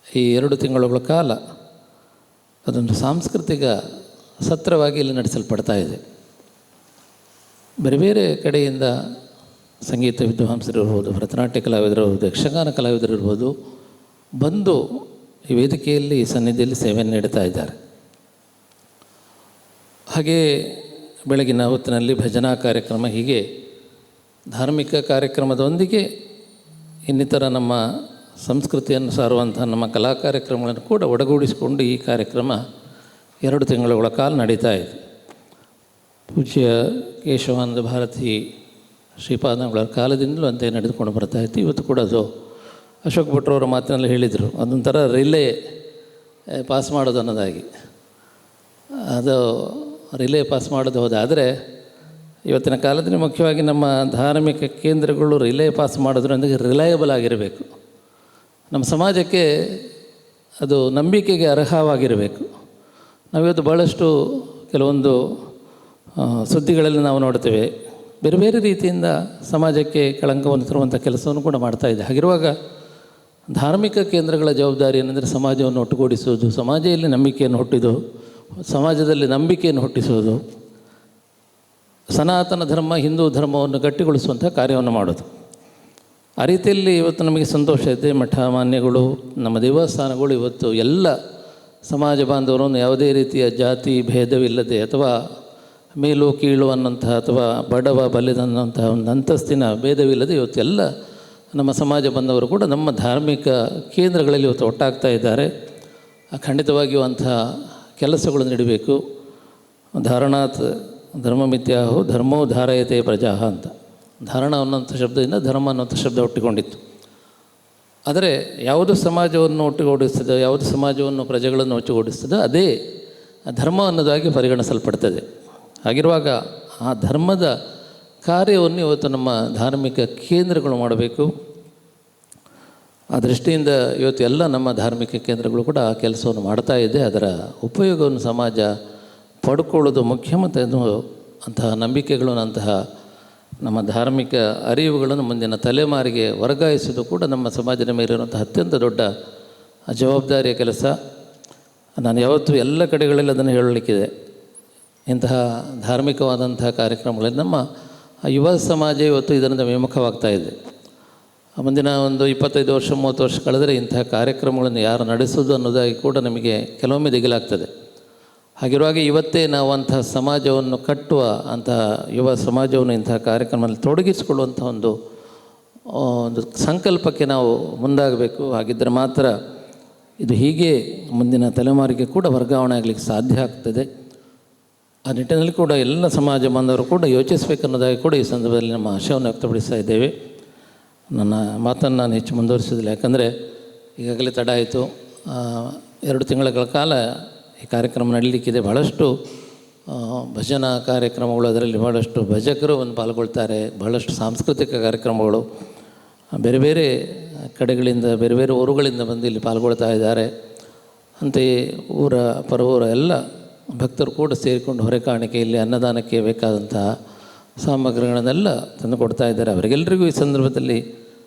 ಈ 2 ತಿಂಗಳುಗಳ ಕಾಲ ಅದೊಂದು ಸಾಂಸ್ಕೃತಿಕ ಸತ್ರವಾಗಿ ಇಲ್ಲಿ ನಡೆಸಲ್ಪಡ್ತಾ ಇದೆ. ಬೇರೆ ಬೇರೆ ಕಡೆಯಿಂದ ಸಂಗೀತ ವಿದ್ವಾಂಸರಿರ್ಬೋದು, ಭರತನಾಟ್ಯ ಕಲಾವಿದರಿರ್ಬೋದು, ಯಕ್ಷಗಾನ ಕಲಾವಿದರಿರ್ಬೋದು ಬಂದು ಈ ವೇದಿಕೆಯಲ್ಲಿ, ಈ ಸನ್ನಿಧಿಯಲ್ಲಿ ಸೇವೆಯನ್ನು ನೀಡ್ತಾ ಇದ್ದಾರೆ. ಹಾಗೇ ಬೆಳಗಿನ ಹೊತ್ತಿನಲ್ಲಿ ಭಜನಾ ಕಾರ್ಯಕ್ರಮ, ಹೀಗೆ ಧಾರ್ಮಿಕ ಕಾರ್ಯಕ್ರಮದೊಂದಿಗೆ ಇನ್ನಿತರ ನಮ್ಮ ಸಂಸ್ಕೃತಿಯನ್ನು ಸಾರುವಂಥ ನಮ್ಮ ಕಲಾ ಕಾರ್ಯಕ್ರಮಗಳನ್ನು ಕೂಡ ಒಡಗೂಡಿಸಿಕೊಂಡು ಈ ಕಾರ್ಯಕ್ರಮ 2 ತಿಂಗಳುಗಳ ಕಾಲ ನಡೀತಾ ಇದೆ. ಪೂಜ್ಯ ಕೇಶವಾನಂದ ಭಾರತಿ ಶ್ರೀಪಾದಂಗಳವರ ಕಾಲದಿಂದಲೂ ಅಂತೆ ನಡೆದುಕೊಂಡು ಬರ್ತಾಯಿತ್ತು. ಇವತ್ತು ಕೂಡ ಅದು ಅಶೋಕ್ ಭಟ್ರವರ ಮಾತಿನಲ್ಲಿ ಹೇಳಿದರು, ಅದೊಂಥರ ರಿಲೇ ಪಾಸ್ ಮಾಡೋದು ಅನ್ನೋದಾಗಿ. ಅದು ರಿಲೇ ಪಾಸ್ ಮಾಡೋದು ಹೋದಾದರೆ ಇವತ್ತಿನ ಕಾಲದಲ್ಲಿ ಮುಖ್ಯವಾಗಿ ನಮ್ಮ ಧಾರ್ಮಿಕ ಕೇಂದ್ರಗಳು ರಿಲೇ ಪಾಸ್ ಮಾಡೋದ್ರೊಂದಿಗೆ ರಿಲಯಬಲ್ ಆಗಿರಬೇಕು. ನಮ್ಮ ಸಮಾಜಕ್ಕೆ ಅದು ನಂಬಿಕೆಗೆ ಅರ್ಹವಾಗಿರಬೇಕು. ನಾವಿವತ್ತು ಭಾಳಷ್ಟು ಕೆಲವೊಂದು ಸುದ್ದಿಗಳಲ್ಲಿ ನಾವು ನೋಡ್ತೇವೆ, ಬೇರೆ ಬೇರೆ ರೀತಿಯಿಂದ ಸಮಾಜಕ್ಕೆ ಕಳಂಕವನ್ನು ತರುವಂಥ ಕೆಲಸವನ್ನು ಕೂಡ ಮಾಡ್ತಾಯಿದೆ. ಹಾಗಿರುವಾಗ ಧಾರ್ಮಿಕ ಕೇಂದ್ರಗಳ ಜವಾಬ್ದಾರಿ ಏನಂದರೆ ಸಮಾಜವನ್ನು ಒಟ್ಟುಗೂಡಿಸೋದು, ಸಮಾಜದಲ್ಲಿ ನಂಬಿಕೆಯನ್ನು ಸಮಾಜದಲ್ಲಿ ನಂಬಿಕೆಯನ್ನು ಹುಟ್ಟಿಸೋದು, ಸನಾತನ ಧರ್ಮ, ಹಿಂದೂ ಧರ್ಮವನ್ನು ಗಟ್ಟಿಗೊಳಿಸುವಂಥ ಕಾರ್ಯವನ್ನು ಮಾಡೋದು. ಆ ರೀತಿಯಲ್ಲಿ ಇವತ್ತು ನಮಗೆ ಸಂತೋಷ ಇದೆ. ಮಠ ಮಾನ್ಯಗಳು, ನಮ್ಮ ದೇವಸ್ಥಾನಗಳು ಇವತ್ತು ಎಲ್ಲ ಸಮಾಜ ಬಾಂಧವರನ್ನು ಯಾವುದೇ ರೀತಿಯ ಜಾತಿ ಭೇದವಿಲ್ಲದೆ ಅಥವಾ ಮೇಲು ಕೀಳು ಅನ್ನೋಂತಹ ಅಥವಾ ಬಡವ ಬಲ್ಲಿದನ್ನಂತಹ ಒಂದು ಅಂತಸ್ತಿನ ಭೇದವಿಲ್ಲದೆ ಇವತ್ತು ಎಲ್ಲ ನಮ್ಮ ಸಮಾಜ ಬಾಂಧವರು ಕೂಡ ನಮ್ಮ ಧಾರ್ಮಿಕ ಕೇಂದ್ರಗಳಲ್ಲಿ ಇವತ್ತು ಒಟ್ಟಾಗ್ತಾ ಇದ್ದಾರೆ. ಖಂಡಿತವಾಗಿಯೂ ಅಂಥ ಕೆಲಸಗಳು ನಡೀಬೇಕು. ಧಾರಣಾತ್ ಧರ್ಮಮಿತ್ಯಾಹೋ ಧರ್ಮೋ ಧಾರಯತೆ ಪ್ರಜಾಹ ಅಂತ, ಧಾರಣ ಅನ್ನೋಂಥ ಶಬ್ದದಿಂದ ಧರ್ಮ ಅನ್ನೋಂಥ ಶಬ್ದ ಹುಟ್ಟಿಕೊಂಡಿತ್ತು. ಆದರೆ ಯಾವುದು ಸಮಾಜವನ್ನು ಒಟ್ಟುಗೂಡಿಸ್ತದೋ, ಯಾವುದು ಸಮಾಜವನ್ನು ಪ್ರಜೆಗಳನ್ನು ಒಟ್ಟುಗೂಡಿಸ್ತದೋ ಅದೇ ಧರ್ಮ ಅನ್ನೋದಾಗಿ ಪರಿಗಣಿಸಲ್ಪಡ್ತದೆ. ಹಾಗಿರುವಾಗ ಆ ಧರ್ಮದ ಕಾರ್ಯವನ್ನು ಇವತ್ತು ನಮ್ಮ ಧಾರ್ಮಿಕ ಕೇಂದ್ರಗಳು ಮಾಡಬೇಕು. ಆ ದೃಷ್ಟಿಯಿಂದ ಇವತ್ತು ಎಲ್ಲ ನಮ್ಮ ಧಾರ್ಮಿಕ ಕೇಂದ್ರಗಳು ಕೂಡ ಆ ಕೆಲಸವನ್ನು ಮಾಡ್ತಾ ಇದೆ. ಅದರ ಉಪಯೋಗವನ್ನು ಸಮಾಜ ಪಡ್ಕೊಳ್ಳೋದು ಮುಖ್ಯ, ಮತ್ತು ಅದು ಅಂತಹ ನಂಬಿಕೆಗಳನ್ನು, ಅಂತಹ ನಮ್ಮ ಧಾರ್ಮಿಕ ಅರಿವುಗಳನ್ನು ಮುಂದಿನ ತಲೆಮಾರಿಗೆ ವರ್ಗಾಯಿಸೋದು ಕೂಡ ನಮ್ಮ ಸಮಾಜದ ಮೇಲಿರುವಂಥ ಅತ್ಯಂತ ದೊಡ್ಡ ಜವಾಬ್ದಾರಿಯ ಕೆಲಸ. ನಾನು ಯಾವತ್ತೂ ಎಲ್ಲ ಕಡೆಗಳಲ್ಲಿ ಅದನ್ನು ಹೇಳಲಿಕ್ಕಿದೆ. ಇಂತಹ ಧಾರ್ಮಿಕವಾದಂತಹ ಕಾರ್ಯಕ್ರಮಗಳಲ್ಲಿ ನಮ್ಮ ಯುವ ಸಮಾಜ ಇವತ್ತು ಇದರಿಂದ ವಿಮುಖವಾಗ್ತಾ ಇದೆ. ಮುಂದಿನ ಒಂದು 25 ವರ್ಷ 30 ವರ್ಷ ಕಳೆದರೆ ಇಂತಹ ಕಾರ್ಯಕ್ರಮಗಳನ್ನು ಯಾರು ನಡೆಸೋದು ಅನ್ನೋದಾಗಿ ಕೂಡ ನಮಗೆ ಕೆಲವೊಮ್ಮೆ ದಿಗಿಲಾಗ್ತದೆ. ಹಾಗಿರುವಾಗ ಇವತ್ತೇ ನಾವು ಅಂತಹ ಸಮಾಜವನ್ನು ಕಟ್ಟುವ, ಅಂತಹ ಯುವ ಸಮಾಜವನ್ನು ಇಂತಹ ಕಾರ್ಯಕ್ರಮದಲ್ಲಿ ತೊಡಗಿಸಿಕೊಳ್ಳುವಂಥ ಒಂದು ಸಂಕಲ್ಪಕ್ಕೆ ನಾವು ಮುಂದಾಗಬೇಕು. ಹಾಗಿದ್ದರೆ ಮಾತ್ರ ಇದು ಹೀಗೆ ಮುಂದಿನ ತಲೆಮಾರಿಗೆ ಕೂಡ ವರ್ಗಾವಣೆ ಆಗಲಿಕ್ಕೆ ಸಾಧ್ಯ ಆಗ್ತದೆ. ಆ ನಿಟ್ಟಿನಲ್ಲಿ ಕೂಡ ಎಲ್ಲ ಸಮಾಜ ಬಾಂಧವರು ಕೂಡ ಯೋಚಿಸಬೇಕನ್ನೋದಾಗಿ ಕೂಡ ಈ ಸಂದರ್ಭದಲ್ಲಿ ನಮ್ಮ ಆಶಯವನ್ನು ವ್ಯಕ್ತಪಡಿಸ್ತಾ ಇದ್ದೇವೆ. ನನ್ನ ಮಾತನ್ನು ನಾನು ಹೆಚ್ಚು ಮುಂದುವರಿಸೋದಿಲ್ಲ, ಯಾಕಂದರೆ ಈಗಾಗಲೇ ತಡ ಆಯಿತು. 2 ತಿಂಗಳ ಕಾಲ ಈ ಕಾರ್ಯಕ್ರಮ ನಡೀಲಿಕ್ಕಿದೆ. ಬಹಳಷ್ಟು ಭಜನಾ ಕಾರ್ಯಕ್ರಮಗಳು, ಅದರಲ್ಲಿ ಬಹಳಷ್ಟು ಭಜಕರು ಒಂದು ಪಾಲ್ಗೊಳ್ತಾರೆ. ಬಹಳಷ್ಟು ಸಾಂಸ್ಕೃತಿಕ ಕಾರ್ಯಕ್ರಮಗಳು ಬೇರೆ ಬೇರೆ ಕಡೆಗಳಿಂದ, ಬೇರೆ ಬೇರೆ ಊರುಗಳಿಂದ ಬಂದು ಇಲ್ಲಿ ಪಾಲ್ಗೊಳ್ತಾ ಇದ್ದಾರೆ. ಅಂತೆಯೇ ಊರ ಪರವೂರ ಎಲ್ಲ ಭಕ್ತರು ಕೂಡ ಸೇರಿಕೊಂಡು ಹೊರೆ ಕಾಣಿಕೆಯಲ್ಲಿ ಅನ್ನದಾನಕ್ಕೆ ಬೇಕಾದಂತಹ ಸಾಮಗ್ರಿಗಳನ್ನೆಲ್ಲ ತಂದು ಕೊಡ್ತಾ ಇದ್ದಾರೆ. ಅವರಿಗೆಲ್ಲರಿಗೂ ಈ ಸಂದರ್ಭದಲ್ಲಿ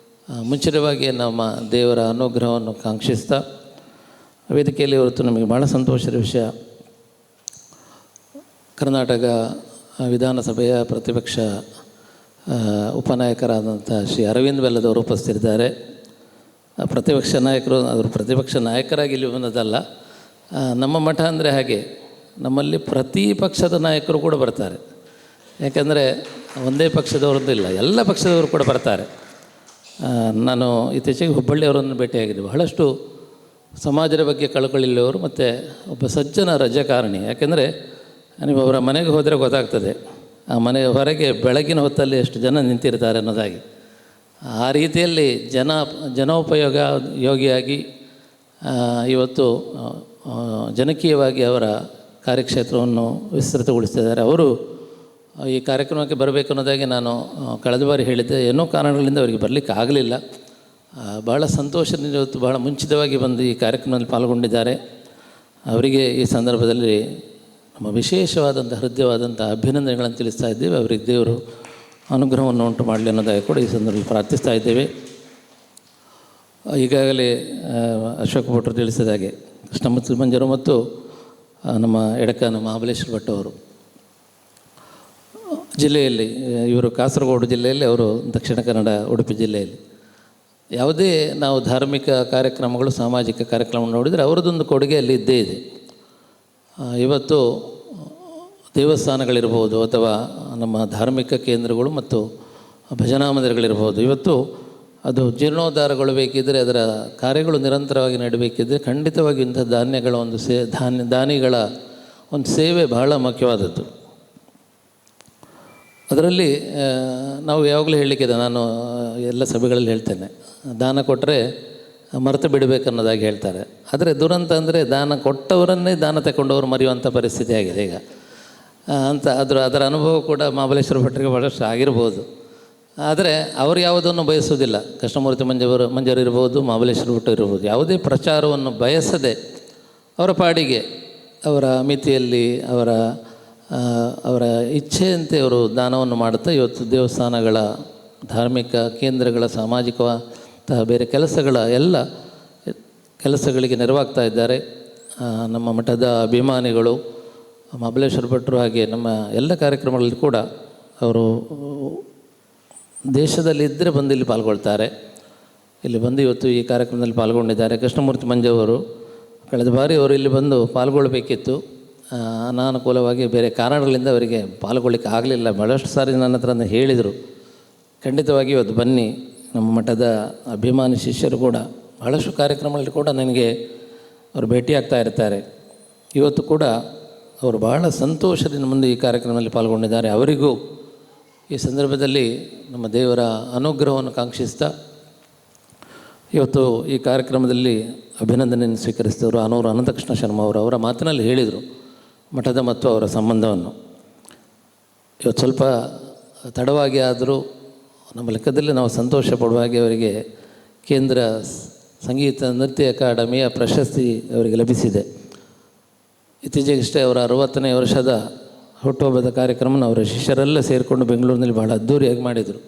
ಮುಂಚಿತವಾಗಿ ನಮ್ಮ ದೇವರ ಅನುಗ್ರಹವನ್ನು ಕಾಂಕ್ಷಿಸ್ತಾ, ವೇದಿಕೆಯಲ್ಲಿ ಇವತ್ತು ನಮಗೆ ಭಾಳ ಸಂತೋಷದ ವಿಷಯ, ಕರ್ನಾಟಕ ವಿಧಾನಸಭೆಯ ಪ್ರತಿಪಕ್ಷ ಉಪನಾಯಕರಾದಂಥ ಶ್ರೀ ಅರವಿಂದ್ ಬೆಲ್ಲದವರು ಉಪಸ್ಥಿತಿದ್ದಾರೆ. ಪ್ರತಿಪಕ್ಷ ನಾಯಕರು, ಅವರು ಪ್ರತಿಪಕ್ಷ ನಾಯಕರಾಗಿ ಇಲ್ಲಿ ಬಂದದಲ್ಲ. ನಮ್ಮ ಮಠ ಅಂದರೆ ಹಾಗೆ, ನಮ್ಮಲ್ಲಿ ಪ್ರತಿ ಪಕ್ಷದ ನಾಯಕರು ಕೂಡ ಬರ್ತಾರೆ. ಯಾಕೆಂದರೆ ಒಂದೇ ಪಕ್ಷದವರದ್ದು ಇಲ್ಲ, ಎಲ್ಲ ಪಕ್ಷದವರು ಕೂಡ ಬರ್ತಾರೆ. ನಾನು ಇತ್ತೀಚೆಗೆ ಹುಬ್ಬಳ್ಳಿಯವರನ್ನು ಭೇಟಿಯಾಗಿದ್ದೆ. ಬಹಳಷ್ಟು ಸಮಾಜದ ಬಗ್ಗೆ ಕಳಕಳಿಯುವವರು ಮತ್ತು ಒಬ್ಬ ಸಜ್ಜನ ರಾಜಕಾರಣಿ. ಯಾಕೆಂದರೆ ನೀವು ಅವರ ಮನೆಗೆ ಹೋದರೆ ಗೊತ್ತಾಗ್ತದೆ ಆ ಮನೆಯ ಹೊರಗೆ ಬೆಳಗಿನ ಹೊತ್ತಲ್ಲಿ ಎಷ್ಟು ಜನ ನಿಂತಿರ್ತಾರೆ ಅನ್ನೋದಾಗಿ. ಆ ರೀತಿಯಲ್ಲಿ ಜನೋಪಯೋಗ ಯೋಗಿಯಾಗಿ ಇವತ್ತು ಜನಕೀಯವಾಗಿ ಅವರ ಕಾರ್ಯಕ್ಷೇತ್ರವನ್ನು ವಿಸ್ತೃತಗೊಳಿಸ್ತಿದ್ದಾರೆ. ಅವರು ಈ ಕಾರ್ಯಕ್ರಮಕ್ಕೆ ಬರಬೇಕು ಅನ್ನೋದಾಗಿ ನಾನು ಕಳೆದ ಬಾರಿ ಹೇಳಿದ್ದೆ. ಏನೋ ಕಾರಣಗಳಿಂದ ಅವರಿಗೆ ಬರಲಿಕ್ಕೆ ಆಗಲಿಲ್ಲ. ಭಾಳ ಸಂತೋಷದಿಂದ ಇವತ್ತು ಭಾಳ ಮುಂಚಿತವಾಗಿ ಬಂದು ಈ ಕಾರ್ಯಕ್ರಮದಲ್ಲಿ ಪಾಲ್ಗೊಂಡಿದ್ದಾರೆ. ಅವರಿಗೆ ಈ ಸಂದರ್ಭದಲ್ಲಿ ನಮ್ಮ ವಿಶೇಷವಾದಂಥ ಹೃದಯವಾದಂಥ ಅಭಿನಂದನೆಗಳನ್ನು ತಿಳಿಸ್ತಾ ಇದ್ದೇವೆ. ಅವರಿಗೆ ದೇವರು ಅನುಗ್ರಹವನ್ನು ಉಂಟು ಮಾಡಲಿ ಅನ್ನೋದಾಗಿ ಕೂಡ ಈ ಸಂದರ್ಭದಲ್ಲಿ ಪ್ರಾರ್ಥಿಸ್ತಾ ಇದ್ದೇವೆ. ಈಗಾಗಲೇ ಅಶೋಕ್ ಭಟ್ರು ತಿಳಿಸಿದ ಹಾಗೆ ಕೃಷ್ಣಮೂರ್ತಿ ಮಂಜರು ಮತ್ತು ನಮ್ಮ ಎಡಕನ ಮಹಾಬಲೇಶ್ವರ ಭಟ್ ಅವರು ಜಿಲ್ಲೆಯಲ್ಲಿ, ಇವರು ಕಾಸರಗೋಡು ಜಿಲ್ಲೆಯಲ್ಲಿ, ಅವರು ದಕ್ಷಿಣ ಕನ್ನಡ ಉಡುಪಿ ಜಿಲ್ಲೆಯಲ್ಲಿ ಯಾವುದೇ ನಾವು ಧಾರ್ಮಿಕ ಕಾರ್ಯಕ್ರಮಗಳು, ಸಾಮಾಜಿಕ ಕಾರ್ಯಕ್ರಮ ನೋಡಿದರೆ ಅವರದೊಂದು ಕೊಡುಗೆ ಅಲ್ಲಿ ಇದ್ದೇ ಇದೆ. ಇವತ್ತು ದೇವಸ್ಥಾನಗಳಿರ್ಬೋದು ಅಥವಾ ನಮ್ಮ ಧಾರ್ಮಿಕ ಕೇಂದ್ರಗಳು ಮತ್ತು ಭಜನಾ ಮಂದಿರಗಳಿರ್ಬೋದು, ಇವತ್ತು ಅದು ಜೀರ್ಣೋದ್ಧಾರಗೊಳ್ಳಬೇಕಿದ್ದರೆ, ಅದರ ಕಾರ್ಯಗಳು ನಿರಂತರವಾಗಿ ನಡೀಬೇಕಿದ್ದರೆ ಖಂಡಿತವಾಗಿ ಇಂಥ ಧಾನ್ಯಗಳ ಒಂದು ದಾನಿಗಳ ಒಂದು ಸೇವೆ ಬಹಳ ಮುಖ್ಯವಾದದ್ದು. ಅದರಲ್ಲಿ ನಾವು ಯಾವಾಗಲೂ ಹೇಳಲಿಕ್ಕಿದೆ, ನಾನು ಎಲ್ಲ ಸಭೆಗಳಲ್ಲಿ ಹೇಳ್ತೇನೆ, ದಾನ ಕೊಟ್ಟರೆ ಮರೆತು ಬಿಡಬೇಕನ್ನೋದಾಗಿ ಹೇಳ್ತಾರೆ. ಆದರೆ ದುರಂತ ಅಂದರೆ ದಾನ ಕೊಟ್ಟವರನ್ನೇ ದಾನ ತಗೊಂಡವರು ಮರೆಯುವಂಥ ಪರಿಸ್ಥಿತಿ ಆಗಿದೆ ಈಗ ಅಂತ. ಅದರ ಅನುಭವ ಕೂಡ ಮಹಾಬಲೇಶ್ವರ ಭಟ್ಟರಿಗೆ ಭಾಳಷ್ಟು ಆಗಿರ್ಬೋದು. ಆದರೆ ಅವರು ಯಾವುದನ್ನು ಬಯಸೋದಿಲ್ಲ. ಕೃಷ್ಣಮೂರ್ತಿ ಮಂಜರು ಇರ್ಬೋದು, ಮಹಾಬಲೇಶ್ವರ ಭಟ್ ಇರ್ಬೋದು, ಯಾವುದೇ ಪ್ರಚಾರವನ್ನು ಬಯಸದೆ ಅವರ ಪಾಡಿಗೆ, ಅವರ ಮಿತಿಯಲ್ಲಿ, ಅವರ ಇಚ್ಛೆಯಂತೆ ಅವರು ದಾನವನ್ನು ಮಾಡುತ್ತಾ ಇವತ್ತು ದೇವಸ್ಥಾನಗಳ, ಧಾರ್ಮಿಕ ಕೇಂದ್ರಗಳ, ಸಾಮಾಜಿಕ ಬೇರೆ ಕೆಲಸಗಳ ಎಲ್ಲ ಕೆಲಸಗಳಿಗೆ ನೆರವಾಗ್ತಾ ಇದ್ದಾರೆ. ನಮ್ಮ ಮಠದ ಅಭಿಮಾನಿಗಳು ಮಹಾಬಲೇಶ್ವರ ಭಟ್ರು ಹಾಗೆ ನಮ್ಮ ಎಲ್ಲ ಕಾರ್ಯಕ್ರಮಗಳಲ್ಲಿ ಕೂಡ ಅವರು ದೇಶದಲ್ಲಿ ಇದ್ದರೆ ಬಂದು ಇಲ್ಲಿ ಪಾಲ್ಗೊಳ್ತಾರೆ. ಇಲ್ಲಿ ಬಂದು ಇವತ್ತು ಈ ಕಾರ್ಯಕ್ರಮದಲ್ಲಿ ಪಾಲ್ಗೊಂಡಿದ್ದಾರೆ. ಕೃಷ್ಣಮೂರ್ತಿ ಮಂಜವರು ಕಳೆದ ಬಾರಿ ಅವರು ಇಲ್ಲಿ ಬಂದು ಪಾಲ್ಗೊಳ್ಳಬೇಕಿತ್ತು. ಅನಾನುಕೂಲವಾಗಿ ಬೇರೆ ಕಾರಣಗಳಿಂದ ಅವರಿಗೆ ಪಾಲ್ಗೊಳ್ಳಿಕ್ಕೆ ಆಗಲಿಲ್ಲ. ಭಾಳಷ್ಟು ಸಾರಿ ನನ್ನ ಹತ್ರ ಹೇಳಿದರು, ಖಂಡಿತವಾಗಿ ಇವತ್ತು ಬನ್ನಿ. ನಮ್ಮ ಮಠದ ಅಭಿಮಾನಿ ಶಿಷ್ಯರು ಕೂಡ ಭಾಳಷ್ಟು ಕಾರ್ಯಕ್ರಮಗಳಲ್ಲಿ ಕೂಡ ನನಗೆ ಅವರು ಭೇಟಿಯಾಗ್ತಾ ಇರ್ತಾರೆ. ಇವತ್ತು ಕೂಡ ಅವರು ಬಹಳ ಸಂತೋಷದಿಂದ ಮುಂದೆ ಈ ಕಾರ್ಯಕ್ರಮದಲ್ಲಿ ಪಾಲ್ಗೊಂಡಿದ್ದಾರೆ. ಅವರಿಗೂ ಈ ಸಂದರ್ಭದಲ್ಲಿ ನಮ್ಮ ದೇವರ ಅನುಗ್ರಹವನ್ನು ಕಾಂಕ್ಷಿಸ್ತಾ ಇವತ್ತು ಈ ಕಾರ್ಯಕ್ರಮದಲ್ಲಿ ಅಭಿನಂದನೆಯನ್ನು ಸ್ವೀಕರಿಸಿದವರು ಆನೂರು ಅನಂತಕೃಷ್ಣ ಶರ್ಮ ಅವರ ಮಾತಿನಲ್ಲಿ ಹೇಳಿದರು ಮಠದ ಮತ್ತು ಅವರ ಸಂಬಂಧವನ್ನು. ಇವತ್ತು ಸ್ವಲ್ಪ ತಡವಾಗಿ ಆದರೂ ನಮ್ಮ ಲೆಕ್ಕದಲ್ಲಿ ನಾವು ಸಂತೋಷ ಪಡುವ ಹಾಗೆ ಅವರಿಗೆ ಕೇಂದ್ರ ಸಂಗೀತ ನೃತ್ಯ ಅಕಾಡೆಮಿಯ ಪ್ರಶಸ್ತಿ ಅವರಿಗೆ ಲಭಿಸಿದೆ. ಇತ್ತೀಚೆಗಷ್ಟೇ ಅವರ 60ನೇ ವರ್ಷದ ಹುಟ್ಟುಹಬ್ಬದ ಕಾರ್ಯಕ್ರಮನ ಅವರ ಶಿಷ್ಯರೆಲ್ಲ ಸೇರಿಕೊಂಡು ಬೆಂಗಳೂರಿನಲ್ಲಿ ಬಹಳ ಅದ್ಧೂರಿಯಾಗಿ ಮಾಡಿದರು.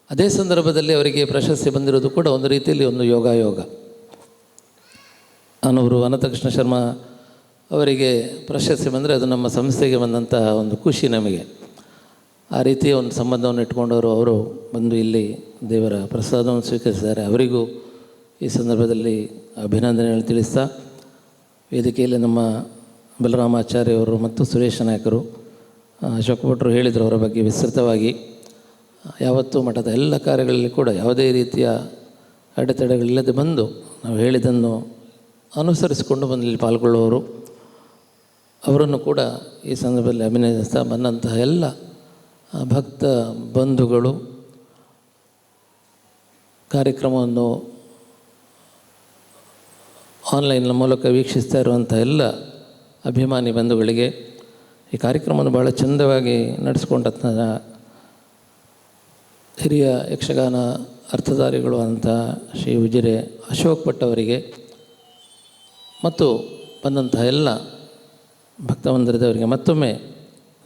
ಅದೇ ಸಂದರ್ಭದಲ್ಲಿ ಅವರಿಗೆ ಪ್ರಶಸ್ತಿ ಬಂದಿರೋದು ಕೂಡ ಒಂದು ರೀತಿಯಲ್ಲಿ ಒಂದು ಯೋಗ. ನಾನವರು ಅನಂತಕೃಷ್ಣ ಶರ್ಮಾ ಅವರಿಗೆ ಪ್ರಶಸ್ತಿ ಬಂದರೆ ಅದು ನಮ್ಮ ಸಂಸ್ಥೆಗೆ ಬಂದಂತಹ ಒಂದು ಖುಷಿ ನಮಗೆ. ಆ ರೀತಿಯ ಒಂದು ಸಂಬಂಧವನ್ನು ಇಟ್ಕೊಂಡವರು ಅವರು ಬಂದು ಇಲ್ಲಿ ದೇವರ ಪ್ರಸಾದವನ್ನು ಸ್ವೀಕರಿಸಿದ್ದಾರೆ. ಅವರಿಗೂ ಈ ಸಂದರ್ಭದಲ್ಲಿ ಅಭಿನಂದನೆಗಳು ತಿಳಿಸ್ತಾ, ವೇದಿಕೆಯಲ್ಲಿ ನಮ್ಮ ಬಲರಾಮಾಚಾರ್ಯವರು ಮತ್ತು ಸುರೇಶ ನಾಯಕರು, ಅಶೋಕ್ ಭಟ್ರು ಹೇಳಿದರು ಅವರ ಬಗ್ಗೆ ವಿಸ್ತೃತವಾಗಿ. ಯಾವತ್ತೂ ಮಠದ ಎಲ್ಲ ಕಾರ್ಯಗಳಲ್ಲಿ ಕೂಡ ಯಾವುದೇ ರೀತಿಯ ಅಡೆತಡೆಗಳಿಲ್ಲದೆ ಬಂದು ನಾವು ಹೇಳಿದ್ದನ್ನು ಅನುಸರಿಸಿಕೊಂಡು ಬಂದು ಇಲ್ಲಿ ಪಾಲ್ಗೊಳ್ಳುವವರು. ಅವರನ್ನು ಕೂಡ ಈ ಸಂದರ್ಭದಲ್ಲಿ ಅಭಿನಂದಿಸ್ತಾ, ಬಂದಂತಹ ಎಲ್ಲ ಭಕ್ತ ಬಂಧುಗಳು, ಕಾರ್ಯಕ್ರಮವನ್ನು ಆನ್ಲೈನ್ ಮೂಲಕ ವೀಕ್ಷಿಸ್ತಾ ಇರುವಂಥ ಎಲ್ಲ ಅಭಿಮಾನಿ ಬಂಧುಗಳಿಗೆ, ಈ ಕಾರ್ಯಕ್ರಮವನ್ನು ಭಾಳ ಚಂದವಾಗಿ ನಡೆಸ್ಕೊಂಡಂಥ ಹಿರಿಯ ಯಕ್ಷಗಾನ ಅರ್ಥಧಾರಿಗಳು ಅಂತ ಶ್ರೀ ಉಜಿರೆ ಅಶೋಕ್ ಭಟ್ ಅವರಿಗೆ ಮತ್ತು ಬಂದಂತಹ ಎಲ್ಲ ಭಕ್ತವಂದರದವರಿಗೆ ಮತ್ತೊಮ್ಮೆ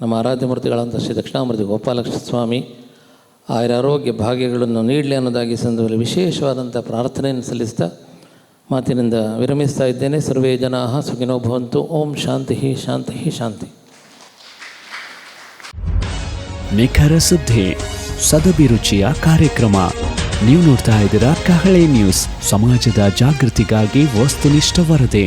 ನಮ್ಮ ಆರಾಧ್ಯ ಮೂರ್ತಿಗಳಂಥ ಶ್ರೀ ದಕ್ಷಿಣಾಮೂರ್ತಿ ಗೋಪಾಲಕೃಷ್ಣ ಸ್ವಾಮಿ ಆರೋಗ್ಯ ಭಾಗ್ಯಗಳನ್ನು ನೀಡಲಿ ಅನ್ನೋದಾಗಿ ಸಂದರ್ಭದಲ್ಲಿ ವಿಶೇಷವಾದಂಥ ಪ್ರಾರ್ಥನೆಯನ್ನು ಸಲ್ಲಿಸ್ತಾ ಮಾತಿನಿಂದ ವಿರಮಿಸ್ತಾ ಇದ್ದೇನೆ. ಸರ್ವೇ ಜನಾಃ ಸುಖಿನೋ ಭವಂತು. ಓಂ ಶಾಂತಿ ಶಾಂತಿ ಶಾಂತಿ. ನಿಖರ ಸುದ್ದಿ, ಸದಭಿರುಚಿಯ ಕಾರ್ಯಕ್ರಮ. ನೀವು ನೋಡ್ತಾ ಇದ್ದೀರಾ ಕಹಳೆ ನ್ಯೂಸ್, ಸಮಾಜದ ಜಾಗೃತಿಗಾಗಿ ವಸ್ತುನಿಷ್ಠ ವರದಿ.